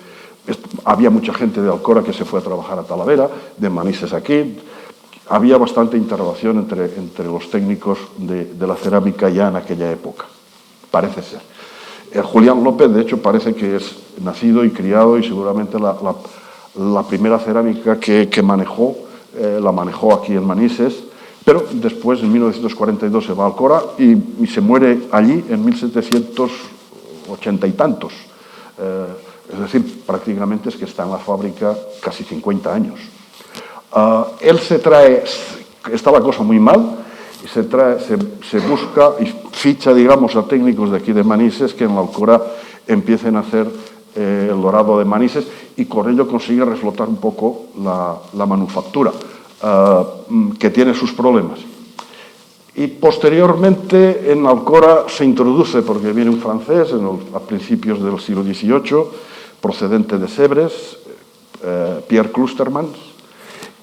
B: Había mucha gente de Alcora que se fue a trabajar a Talavera, de Manises aquí. Había bastante interrelación entre los técnicos de la cerámica ya en aquella época, parece ser. Julián López, de hecho, parece que es nacido y criado y seguramente la primera cerámica que manejó, la manejó aquí en Manises, pero después, en 1942, se va a Alcora y se muere allí en 1780 y tantos. Es decir, prácticamente es que está en la fábrica casi 50 años. Él se trae, está la cosa muy mal, y se busca y ficha, digamos, a técnicos de aquí de Manises que en la Alcora empiecen a hacer el dorado de Manises y con ello consigue reflotar un poco la manufactura, que tiene sus problemas. Y posteriormente en Alcora se introduce, porque viene un francés a principios del siglo XVIII, procedente de Sèvres, Pierre Clostermans,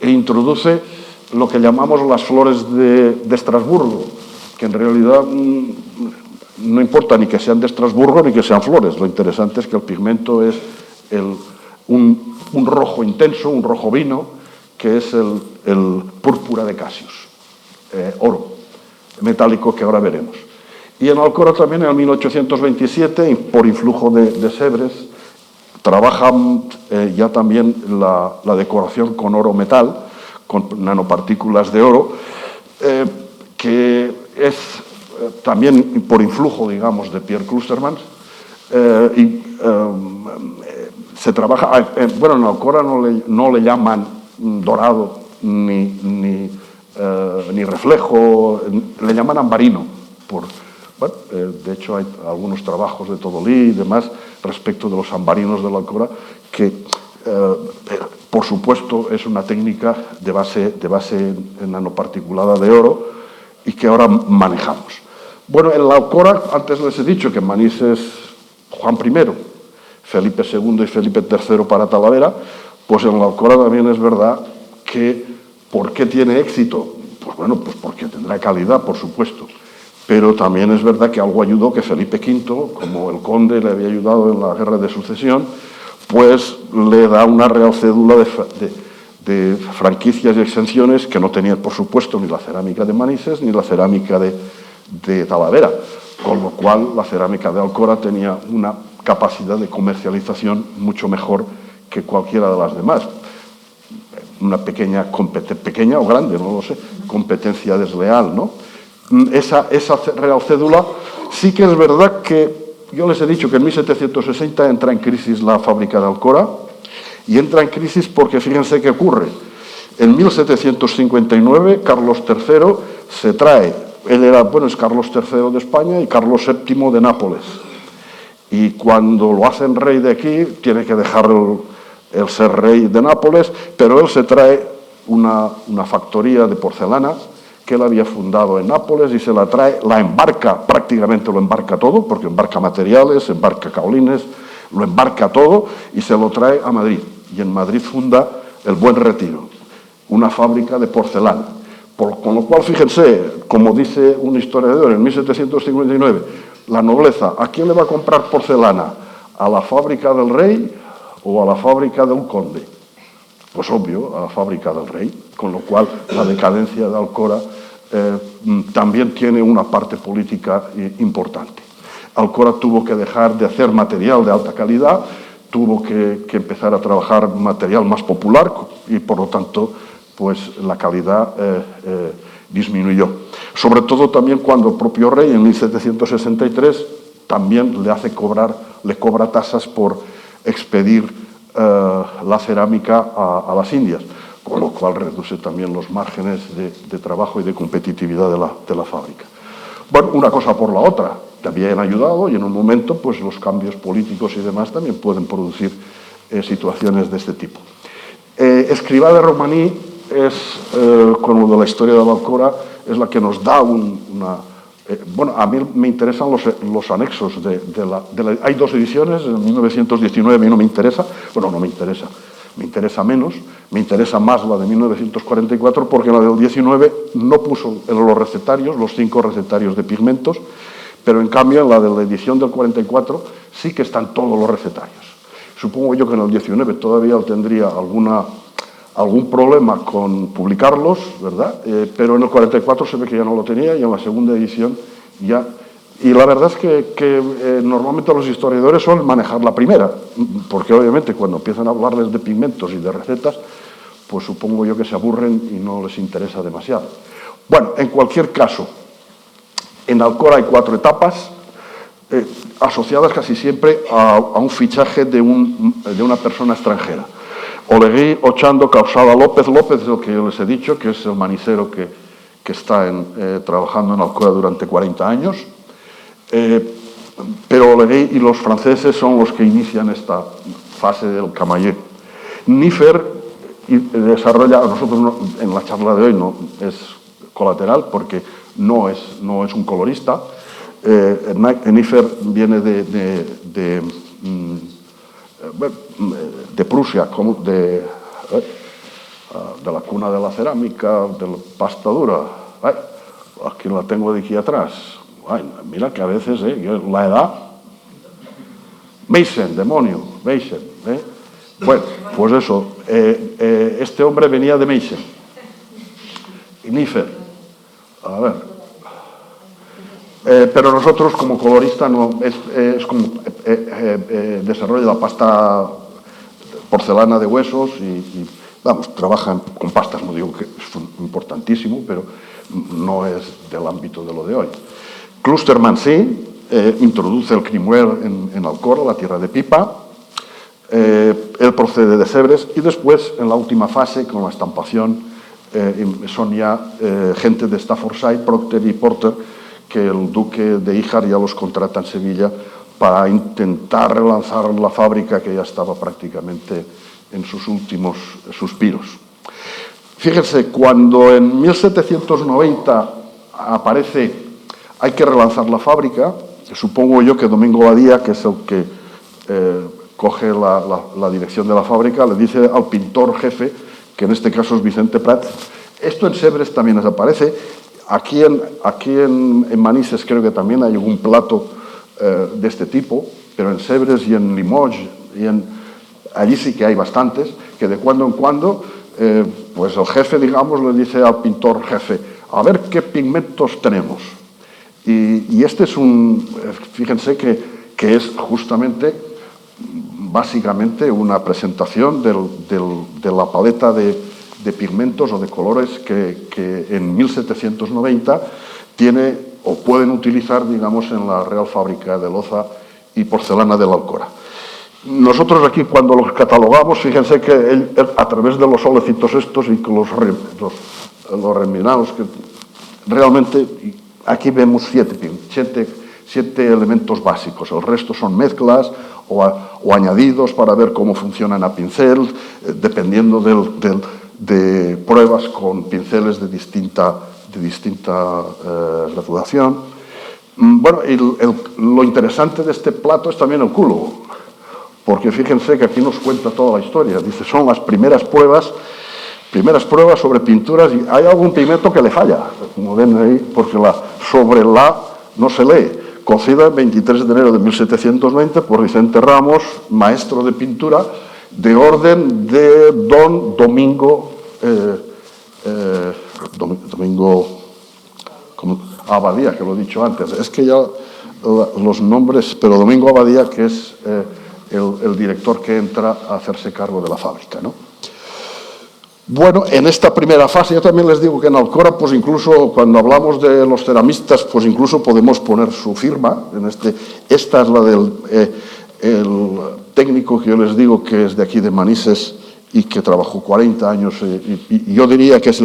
B: e introduce lo que llamamos las flores de Estrasburgo, que en realidad no importa ni que sean de Estrasburgo ni que sean flores, lo interesante es que el pigmento es un rojo intenso, un rojo vino, que es el púrpura de Casius, oro metálico que ahora veremos. Y en Alcora también en 1827, por influjo de Sèvres, trabajan ya también la decoración con oro metal, con nanopartículas de oro, que es también por influjo, digamos, de Pierre Clostermans, se trabaja, bueno, en Alcora no le llaman dorado ni reflejo, le llaman ambarino. Bueno, de hecho hay algunos trabajos de Todolí y demás respecto de los ambarinos de la Alcora que, por supuesto, es una técnica de base nanoparticulada de oro y que ahora manejamos. Bueno, en la Alcora, antes les he dicho que en Manises Juan I, Felipe II y Felipe III para Talavera, pues en la Alcora también es verdad que, ¿por qué tiene éxito? Pues bueno, pues porque tendrá calidad, por supuesto. Pero también es verdad que algo ayudó que Felipe V, como el conde le había ayudado en la guerra de sucesión, pues le da una real cédula de franquicias y exenciones que no tenía, por supuesto, ni la cerámica de Manises ni la cerámica de Talavera, con lo cual la cerámica de Alcora tenía una capacidad de comercialización mucho mejor que cualquiera de las demás. una pequeña o grande, no lo sé, competencia desleal, ¿no? Esa Real Cédula sí que es verdad que yo les he dicho que en 1760 entra en crisis la fábrica de Alcora, y entra en crisis porque fíjense qué ocurre. En 1759 Carlos III se trae, es Carlos III de España y Carlos VII de Nápoles. Y cuando lo hacen rey de aquí, tiene que dejar el ser rey de Nápoles, pero él se trae una factoría de porcelana que él había fundado en Nápoles y se la trae, la embarca, prácticamente lo embarca todo, porque embarca materiales, embarca caolines, lo embarca todo y se lo trae a Madrid. Y en Madrid funda el Buen Retiro, una fábrica de porcelana. Con lo cual, fíjense, como dice un historiador en 1759, la nobleza, ¿a quién le va a comprar porcelana? ¿A la fábrica del rey o a la fábrica del conde? Pues obvio, a la fábrica del rey, con lo cual la decadencia de Alcora también tiene una parte política importante. Alcora tuvo que dejar de hacer material de alta calidad, tuvo que empezar a trabajar material más popular y, por lo tanto, pues la calidad disminuyó. Sobre todo también cuando el propio rey, en 1763, también le cobra tasas por expedir la cerámica a las Indias, con lo cual reduce también los márgenes de trabajo y de competitividad de la fábrica. Bueno, una cosa por la otra, también han ayudado y en un momento pues los cambios políticos y demás también pueden producir situaciones de este tipo. Escrivá de Romaní es, con lo de la historia de Alcora, es la que nos da bueno, a mí me interesan los anexos hay dos ediciones, en 1919 a mí no me interesa, bueno, no me interesa, me interesa menos, me interesa más la de 1944 porque la del 19 no puso en los recetarios, los 5 recetarios de pigmentos, pero en cambio en la de la edición del 44 sí que están todos los recetarios. Supongo yo que en el 19 todavía tendría algún problema con publicarlos, ¿verdad? Pero en el 44 se ve que ya no lo tenía y en la segunda edición ya. Y la verdad es que normalmente los historiadores suelen manejar la primera, porque obviamente cuando empiezan a hablarles de pigmentos y de recetas, pues supongo yo que se aburren y no les interesa demasiado. Bueno, en cualquier caso, en Alcora hay 4 etapas, asociadas casi siempre a un fichaje de una persona extranjera. Oleguí, Ochando, Causada, López. López es el que yo les he dicho, que es el manicero que está trabajando en Alcora durante 40 años. Pero Oleguí y los franceses son los que inician esta fase del Camallé. Nífer desarrolla, nosotros en la charla de hoy no es colateral porque no es un colorista. Nífer viene de Prusia, de la cuna de la cerámica, de la pasta dura. Aquí la tengo de aquí atrás. Mira que a veces, la edad... Meissen, demonio, Meissen. Bueno, pues eso, este hombre venía de Meissen. Y Nífer, a ver... pero nosotros como colorista es como desarrolla la pasta porcelana de huesos y vamos, trabajan con pastas, no digo que es importantísimo, pero no es del ámbito de lo de hoy. Klusterman sí, introduce el Crimoer en Alcora, la tierra de pipa, él procede de Sèvres y después en la última fase con la estampación son ya gente de Staffordshire, Procter y Porter, que el duque de Híjar ya los contrata en Sevilla para intentar relanzar la fábrica que ya estaba prácticamente en sus últimos suspiros. Fíjense, cuando en 1790 aparece, hay que relanzar la fábrica, supongo yo que Domingo Badía, que es el que coge la dirección de la fábrica, le dice al pintor jefe, que en este caso es Vicente Prat, esto en Sèvres también desaparece. Aquí en Manises creo que también hay un plato de este tipo, pero en Sèvres y en Limoges, allí sí que hay bastantes, que de cuando en cuando, pues el jefe, digamos, le dice al pintor jefe, a ver qué pigmentos tenemos. Y este es fíjense que es justamente, básicamente, una presentación de la paleta de de pigmentos o de colores que en 1790 tiene o pueden utilizar, digamos, en la Real Fábrica de Loza y Porcelana de la Alcora. Nosotros aquí, cuando los catalogamos, fíjense que a través de los solecitos estos y con los reminados, que realmente aquí vemos siete elementos básicos. El resto son mezclas o añadidos para ver cómo funcionan a pincel, dependiendo de pruebas con pinceles de distinta graduación. Bueno, lo interesante de este plato es también el culo, porque fíjense que aquí nos cuenta toda la historia. Dice, son las primeras pruebas sobre pinturas, y hay algún pigmento que le falla, como ven ahí, porque sobre la no se lee. Cocida el 23 de enero de 1720 por Vicente Ramos, maestro de pintura, de orden de don Domingo Abadía, que lo he dicho antes. Es que ya los nombres, pero Domingo Abadía, que es el director que entra a hacerse cargo de la fábrica, ¿no? Bueno, en esta primera fase, yo también les digo que en Alcora, pues incluso cuando hablamos de los ceramistas, pues incluso podemos poner su firma. Esta es la del el técnico que yo les digo que es de aquí de Manises y que trabajó 40 años. Y yo diría que es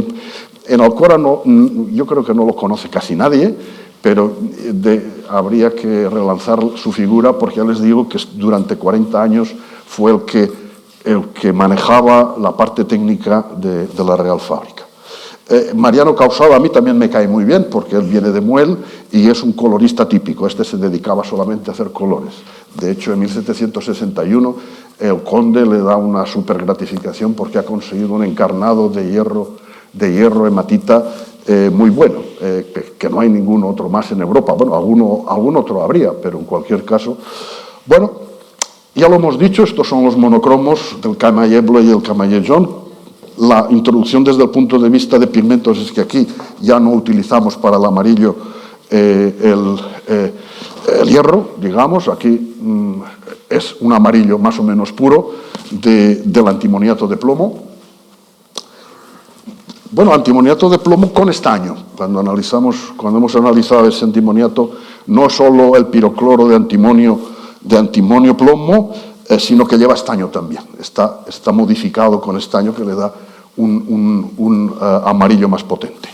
B: en Alcora yo creo que no lo conoce casi nadie, pero habría que relanzar su figura, porque ya les digo que durante 40 años fue el que manejaba la parte técnica de la Real Fábrica. Mariano Causado a mí también me cae muy bien, porque él viene de Muel y es un colorista típico. Este se dedicaba solamente a hacer colores. De hecho, en 1761 el conde le da una super gratificación porque ha conseguido un encarnado de hierro hematita muy bueno, que no hay ningún otro más en Europa. Bueno, algún otro habría, pero en cualquier caso, bueno, ya lo hemos dicho, estos son los monocromos del Camayer Bleu y el Camayer Jaune. La introducción desde el punto de vista de pigmentos es que aquí ya no utilizamos para el amarillo el hierro, digamos. Aquí es un amarillo más o menos puro del antimoniato de plomo. Bueno, antimoniato de plomo con estaño. Cuando hemos analizado ese antimoniato, no solo el pirocloro de antimonio plomo, sino que lleva estaño también. Está modificado con estaño, que le da un amarillo más potente.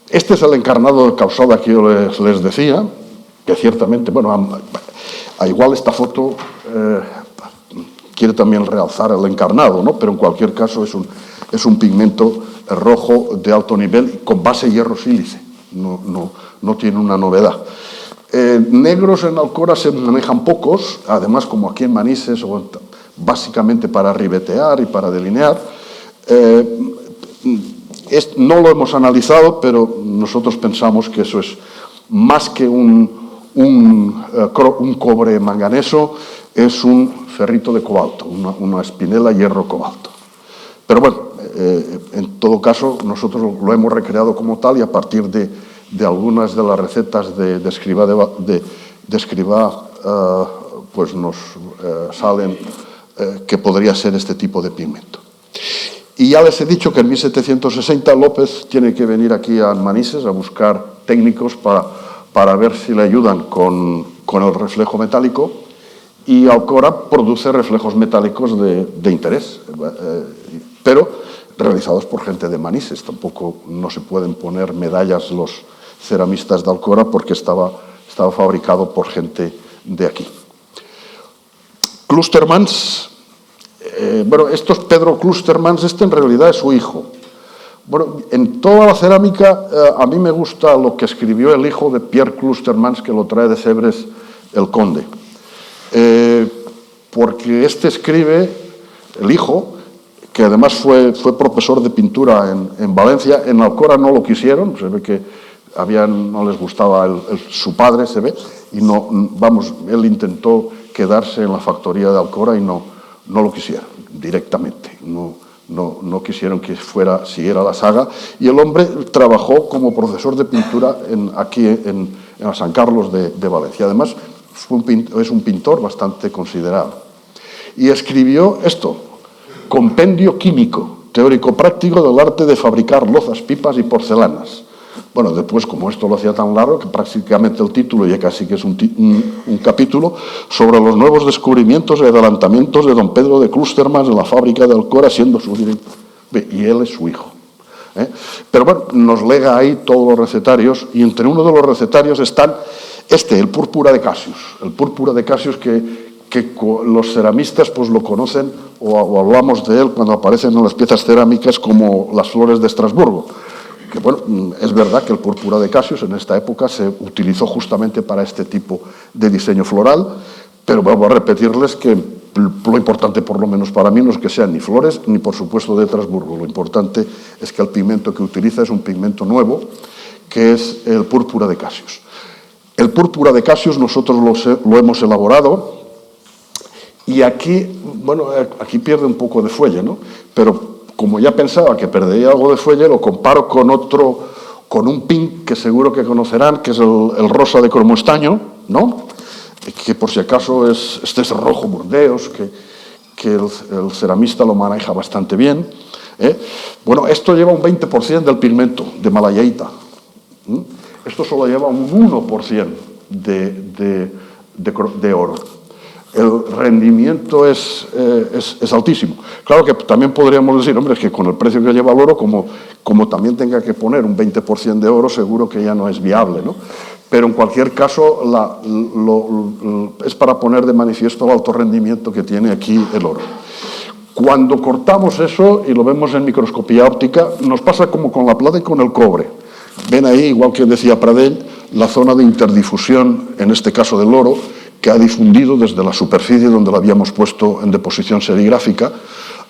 B: Este es el encarnado de Causada que yo les decía, que ciertamente, bueno, igual esta foto quiere también realzar el encarnado, ¿no? Pero en cualquier caso es un pigmento rojo de alto nivel con base hierro sílice, no tiene una novedad. Negros en Alcora se manejan pocos, además, como aquí en Manises, básicamente para ribetear y para delinear. No lo hemos analizado, pero nosotros pensamos que eso es más que un cobre manganeso, es un ferrito de cobalto, una espinela hierro-cobalto. Pero bueno, en todo caso, nosotros lo hemos recreado como tal, y a partir de algunas de las recetas de Escribá, pues nos salen que podría ser este tipo de pigmento. Y ya les he dicho que en 1760 López tiene que venir aquí a Manises a buscar técnicos para ver si le ayudan con el reflejo metálico, y Alcora produce reflejos metálicos de interés, pero realizados por gente de Manises. Tampoco no se pueden poner medallas los ceramistas de Alcora, porque estaba fabricado por gente de aquí. Kloostermans, bueno, esto es Pedro Kloostermans, este en realidad es su hijo. Bueno, en toda la cerámica a mí me gusta lo que escribió el hijo de Pierre Kloostermans, que lo trae de Sèvres el conde, porque este escribe, el hijo, que además fue profesor de pintura en Valencia. En Alcora no lo quisieron, se ve que no les gustaba su padre, se ve, y él intentó quedarse en la factoría de Alcora y no lo quisieron directamente, no quisieron que siguiera la saga, y el hombre trabajó como profesor de pintura aquí en San Carlos de Valencia. Además, es un pintor bastante considerado. Y escribió esto, compendio químico, teórico-práctico del arte de fabricar lozas, pipas y porcelanas. Bueno, después, como esto lo hacía tan largo, que prácticamente el título ya casi que es un capítulo, sobre los nuevos descubrimientos y adelantamientos de don Pedro de Clústermans en la fábrica de Alcora, siendo su director. Y él es su hijo. Pero bueno, nos lega ahí todos los recetarios, y entre uno de los recetarios están el púrpura de Cassius. El púrpura de Cassius que los ceramistas pues lo conocen o hablamos de él cuando aparecen en las piezas cerámicas como las flores de Estrasburgo. Que bueno, es verdad que el púrpura de Cassius en esta época se utilizó justamente para este tipo de diseño floral, pero vuelvo a repetirles que lo importante, por lo menos para mí, no es que sean ni flores ni por supuesto de Estrasburgo. Lo importante es que el pigmento que utiliza es un pigmento nuevo, que es el púrpura de Cassius. El púrpura de Cassius nosotros lo hemos elaborado, y aquí, bueno, aquí pierde un poco de fuelle, ¿no? Pero como ya pensaba que perdería algo de fuelle, lo comparo con un pink que seguro que conocerán, que es el rosa de cromo estaño, ¿no? Que por si acaso este es rojo burdeos, que el ceramista lo maneja bastante bien. Bueno, esto lleva un 20% del pigmento de malayaita. Esto solo lleva un 1% de oro. El rendimiento es altísimo. Claro que también podríamos decir, hombre, es que con el precio que lleva el oro, como también tenga que poner un 20% de oro, seguro que ya no es viable, ¿no? Pero en cualquier caso, es para poner de manifiesto el alto rendimiento que tiene aquí el oro. Cuando cortamos eso y lo vemos en microscopía óptica, nos pasa como con la plata y con el cobre. Ven ahí, igual que decía Pradell, la zona de interdifusión, en este caso del oro, que ha difundido desde la superficie donde lo habíamos puesto en deposición serigráfica,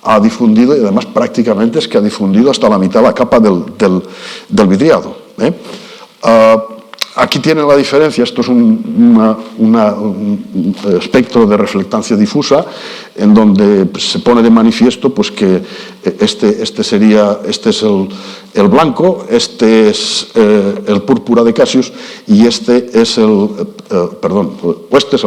B: ha difundido, y además prácticamente es que ha difundido hasta la mitad de la capa del vidriado. Aquí tienen la diferencia, esto es un espectro de reflectancia difusa, en donde se pone de manifiesto pues, que este es el blanco, este es el púrpura de Cassius, y este es el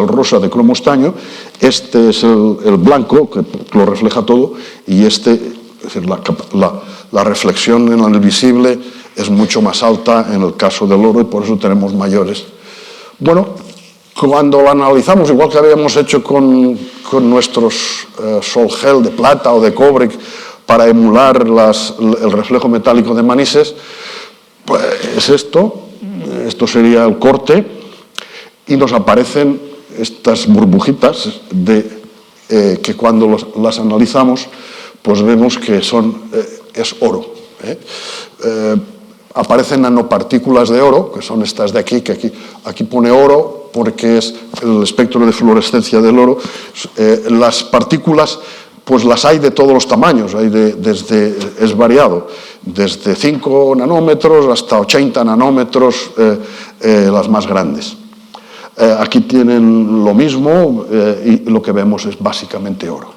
B: rosa de cromo estaño, este es el blanco, que lo refleja todo, y es decir, la reflexión en el visible es mucho más alta en el caso del oro, y por eso tenemos mayores. Bueno, cuando lo analizamos, igual que habíamos hecho con nuestros sol gel de plata o de cobre para emular el reflejo metálico de Manises, pues esto sería el corte, y nos aparecen estas burbujitas que cuando las analizamos pues vemos que es oro. Aparecen nanopartículas de oro, que son estas de aquí, que aquí pone oro porque es el espectro de fluorescencia del oro. Las partículas pues las hay de todos los tamaños, es variado, desde 5 nanómetros hasta 80 nanómetros, las más grandes. Aquí tienen lo mismo, y lo que vemos es básicamente oro.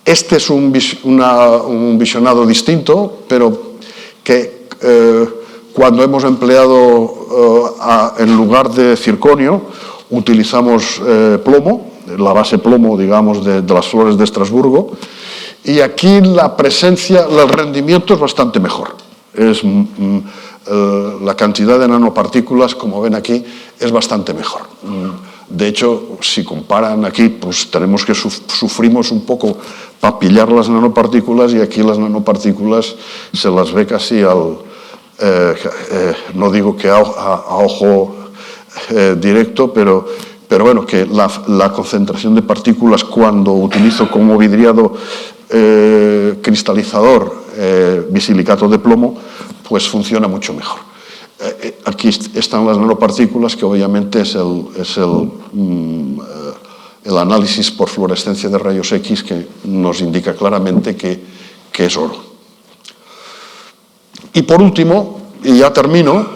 B: Este es un visionado distinto, pero que cuando hemos empleado en lugar de circonio, utilizamos plomo, la base plomo, digamos, de las flores de Estrasburgo, y aquí la presencia, el rendimiento es bastante mejor. La cantidad de nanopartículas, como ven aquí, es bastante mejor. De hecho, si comparan aquí, pues tenemos que sufrimos un poco para pillar las nanopartículas, y aquí las nanopartículas se las ve casi no digo que a ojo directo, pero bueno, que la concentración de partículas cuando utilizo como vidriado cristalizador bisilicato de plomo, pues funciona mucho mejor. Aquí están las nanopartículas, que obviamente es el análisis por fluorescencia de rayos X, que nos indica claramente que es oro. Y por último, y ya termino,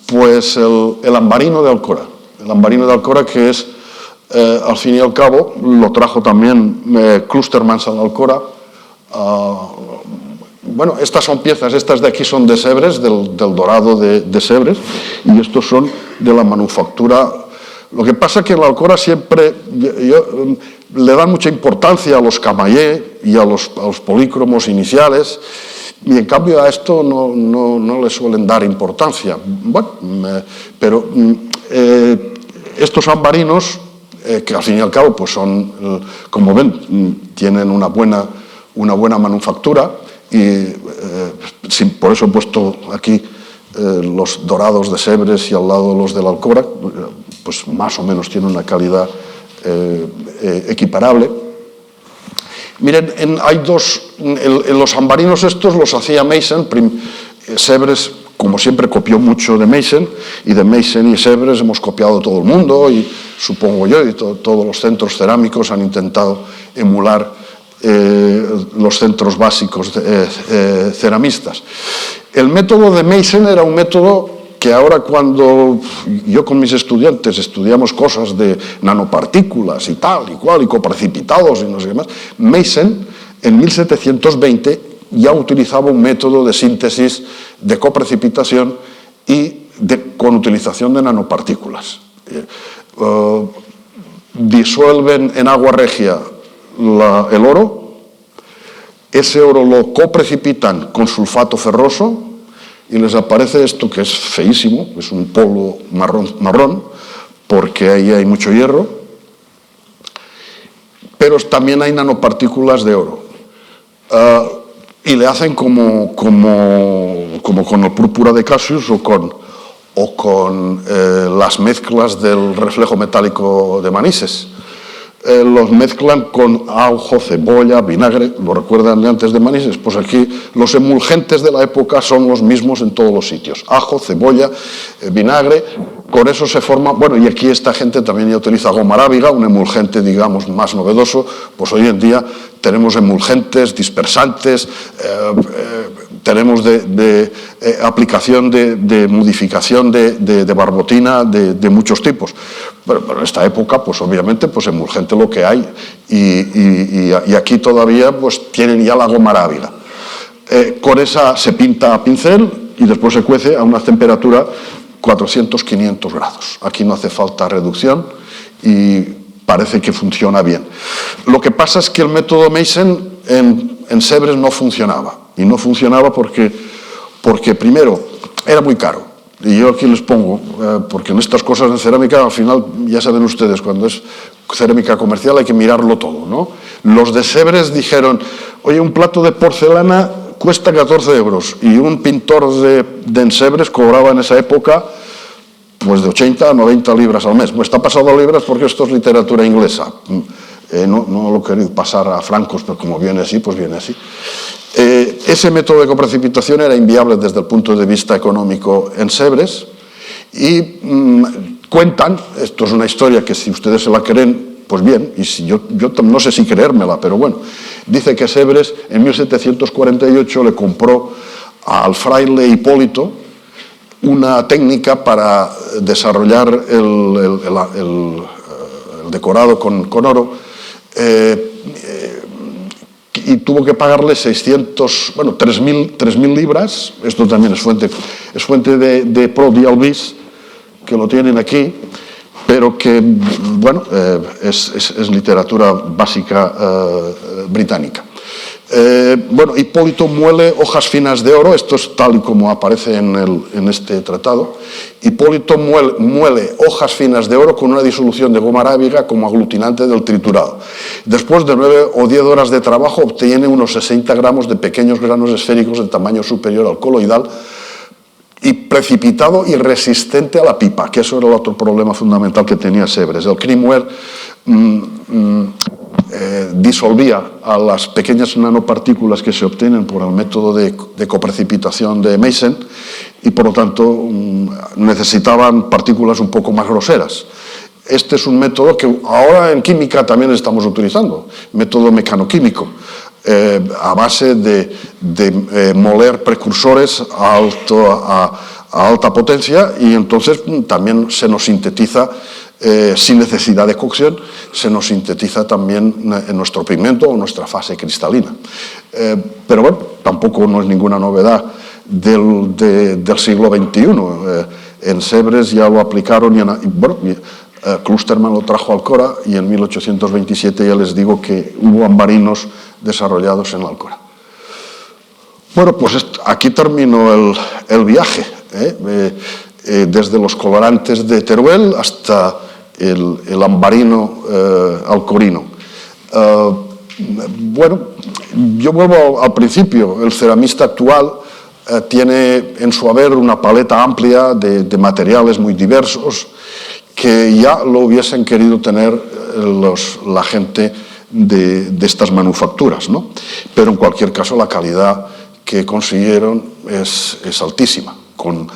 B: pues el ambarino de Alcora. El ambarino de Alcora, que es, al fin y al cabo, lo trajo también Clústermans a la Alcora. Bueno, estas son piezas, estas de aquí son de Sèvres, del dorado de Sèvres, y estos son de la manufactura. Lo que pasa es que en la Alcora siempre, le dan mucha importancia a los Camaillé y a los polícromos iniciales, y en cambio a esto no le suelen dar importancia. Bueno, pero estos ambarinos, que al fin y al cabo pues son, como ven, tienen una buena manufactura, y por eso he puesto aquí los dorados de Sèvres y al lado los del Alcora, pues más o menos tienen una calidad equiparable. Miren, hay dos, en los ambarinos estos los hacía Meissen. Sèvres, como siempre, copió mucho de Meissen, y de Meissen y Sèvres hemos copiado todo el mundo, y supongo yo, y todos los centros cerámicos han intentado emular los centros básicos ceramistas. El método de Meissen era un método que ahora, cuando yo con mis estudiantes estudiamos cosas de nanopartículas y tal y cual, y coprecipitados y no sé qué más, Meissen en 1720 ya utilizaba un método de síntesis de coprecipitación y con utilización de nanopartículas. Disuelven en agua regia el oro, ese oro lo coprecipitan con sulfato ferroso, y les aparece esto que es feísimo, es un polvo marrón, porque ahí hay mucho hierro, pero también hay nanopartículas de oro. Y le hacen como con el púrpura de Cassius o con las mezclas del reflejo metálico de Manises. Los mezclan con ajo, cebolla, vinagre. ¿Lo recuerdan de antes de Manises? Pues aquí los emulgentes de la época son los mismos en todos los sitios: ajo, cebolla, vinagre. Con eso se forma, bueno, y aquí esta gente también ya utiliza goma arábiga, un emulgente, digamos, más novedoso. Pues hoy en día tenemos emulgentes, dispersantes, tenemos aplicación de modificación de barbotina de muchos tipos. Pero en esta época, pues obviamente, pues emulgente lo que hay, y aquí todavía pues tienen ya la goma arábiga. Con esa se pinta a pincel y después se cuece a una temperatura 400-500 grados. Aquí no hace falta reducción y parece que funciona bien. Lo que pasa es que el método Meissen en Sèvres no funcionaba. Y no funcionaba porque primero, era muy caro. Y yo aquí les pongo, porque en estas cosas de cerámica, al final, ya saben ustedes, cuando es cerámica comercial hay que mirarlo todo, ¿no? Los de Sèvres dijeron: oye, un plato de porcelana cuesta 14 euros, y un pintor de Sèvres cobraba en esa época pues de 80 a 90 libras al mes. Pues está pasado a libras porque esto es literatura inglesa. No lo he querido pasar a francos, pero como viene así, pues viene así. Ese método de coprecipitación era inviable desde el punto de vista económico en Sèvres, y cuentan, esto es una historia que si ustedes se la creen, pues bien, y si yo no sé si creérmela, pero bueno, dice que Sèvres en 1748 le compró al fraile Hipólito una técnica para desarrollar el decorado con oro, y tuvo que pagarle 3.000 libras. Esto también es fuente de Prodi Albis, que lo tienen aquí, pero que, bueno, es literatura básica británica. Bueno, Hipólito muele hojas finas de oro, esto es tal y como aparece en este tratado. Hipólito muele hojas finas de oro con una disolución de goma arábiga como aglutinante del triturado. Después de 9 o 10 horas de trabajo obtiene unos 60 gramos de pequeños granos esféricos de tamaño superior al coloidal, y precipitado y resistente a la pipa, que eso era el otro problema fundamental que tenía Sèvres. El crimware disolvía a las pequeñas nanopartículas que se obtienen por el método de coprecipitación de Meissen, y por lo tanto necesitaban partículas un poco más groseras. Este es un método que ahora en química también estamos utilizando, método mecanoquímico, a base de moler precursores a alta potencia, y entonces también se nos sintetiza, sin necesidad de cocción, se nos sintetiza también en nuestro pigmento o nuestra fase cristalina. Pero bueno, tampoco no es ninguna novedad del siglo XXI. En Sèvres ya lo aplicaron, y bueno, Kloosterman lo trajo a Alcora y en 1827 ya les digo que hubo ambarinos desarrollados en Alcora. Bueno, pues aquí terminó el viaje, desde los colorantes de Teruel hasta el ambarino alcorino. Bueno, yo vuelvo al principio. El ceramista actual tiene en su haber una paleta amplia de materiales muy diversos que ya lo hubiesen querido tener la gente de estas manufacturas, ¿no? Pero en cualquier caso la calidad que consiguieron es altísima, con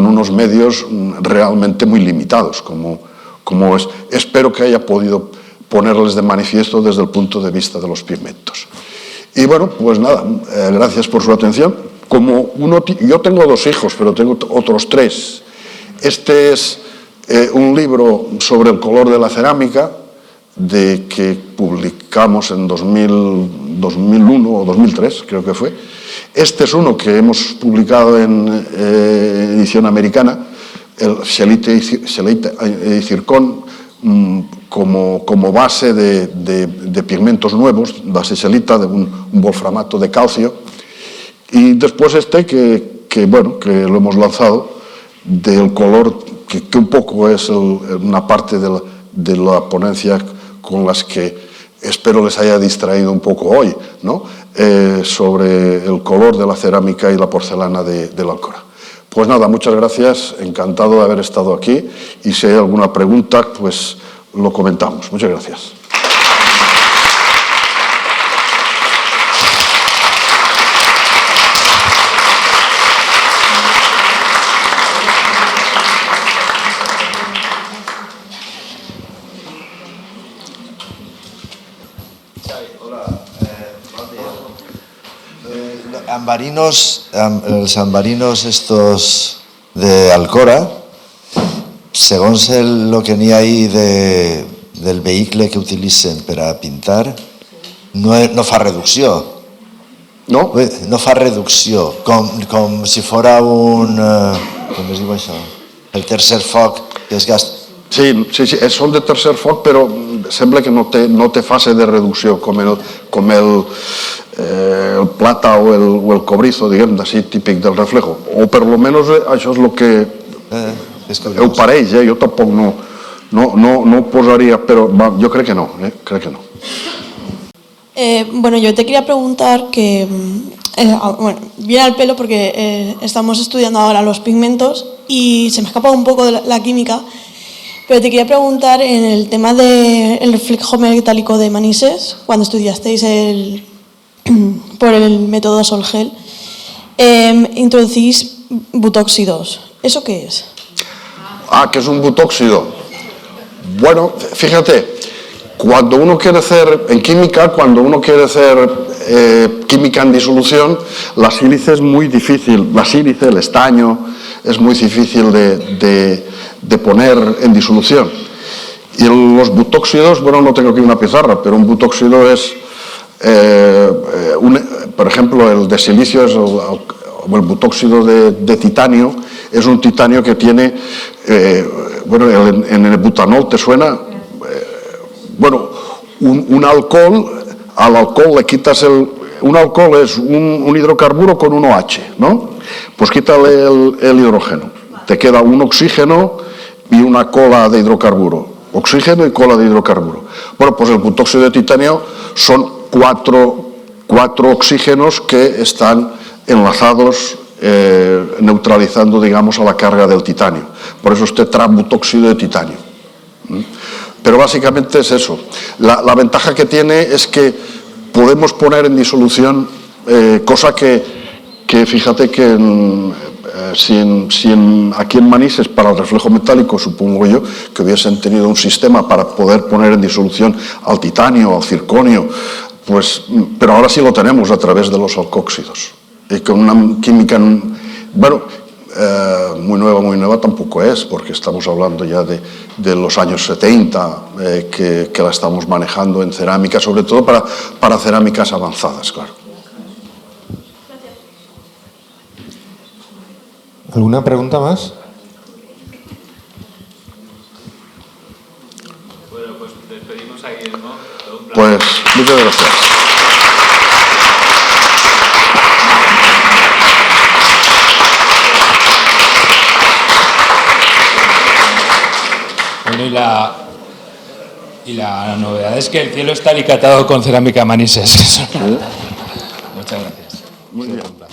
B: unos medios realmente muy limitados, como es. Espero que haya podido ponerles de manifiesto desde el punto de vista de los pigmentos. Y bueno, pues nada, gracias por su atención. Yo tengo 2 hijos, pero tengo otros 3. Este es un libro sobre el color de la cerámica, que publicamos en 2001 o 2003, creo que fue. Este es uno que hemos publicado en edición americana, el Scheelite y Zircón, como base de pigmentos nuevos, base scheelita, de un wolframato de calcio. Y después que lo hemos lanzado, del color, que un poco es una parte de la ponencia con las que espero les haya distraído un poco hoy, ¿no? Sobre el color de la cerámica y la porcelana de la Alcora. Pues nada, muchas gracias, encantado de haber estado aquí, y si hay alguna pregunta, pues lo comentamos. Muchas gracias.
C: Els ambarinos estos de Alcora, segons lo que n'hi ha ahí del vehicle que utilitzen per a pintar, no fa reducció.
B: No?
C: No fa reducció, com si fora com es diu això? El tercer foc que es gasta.
B: Sí, són de tercer foc, però sembla que no té fase de reducció, com el plata o el cobrizo, diguem, així típic del reflejo. O per lo menos això és el que ho pareix, jo tampoc no ho posaria, però jo crec que no, crec que no.
D: Bueno, yo te quería preguntar que, viene al pelo porque estamos estudiando ahora los pigmentos y se me ha escapado un poco de la química, pero te quería preguntar en el tema del reflejo metálico de Manises, cuando estudiasteis por el método Sol-Gel, introducís butóxidos. ¿Eso qué es?
B: ¿Qué es un butóxido? Bueno, fíjate, cuando uno quiere hacer, en química, química en disolución, la sílice es muy difícil, el estaño es muy difícil de poner en disolución. Y los butóxidos, bueno, no tengo aquí una pizarra, pero un butóxido es, por ejemplo, el de silicio es el butóxido de titanio, es un titanio que tiene, en el butanol, ¿te suena? Bueno, un alcohol, al alcohol le quitas un alcohol es un hidrocarburo con un OH, ¿no? Pues quítale el hidrógeno, te queda un oxígeno y una cola de hidrocarburo, oxígeno y cola de hidrocarburo. Bueno, pues el butóxido de titanio son cuatro oxígenos que están enlazados, neutralizando, digamos, a la carga del titanio. Por eso este butóxido de titanio. Pero básicamente es eso. La ventaja que tiene es que podemos poner en disolución, cosa que fíjate que aquí en Manises, para el reflejo metálico, supongo yo, que hubiesen tenido un sistema para poder poner en disolución al titanio, al circonio, pues, pero ahora sí lo tenemos a través de los alcóxidos. Y con una química, bueno, muy nueva tampoco es, porque estamos hablando ya de los años 70, que la estamos manejando en cerámica, sobre todo para cerámicas avanzadas, claro.
E: ¿Alguna pregunta más?
B: Muchas gracias.
A: Bueno, y la novedad es que el cielo está alicatado con cerámica Manises. Muchas gracias.
B: Muy bien.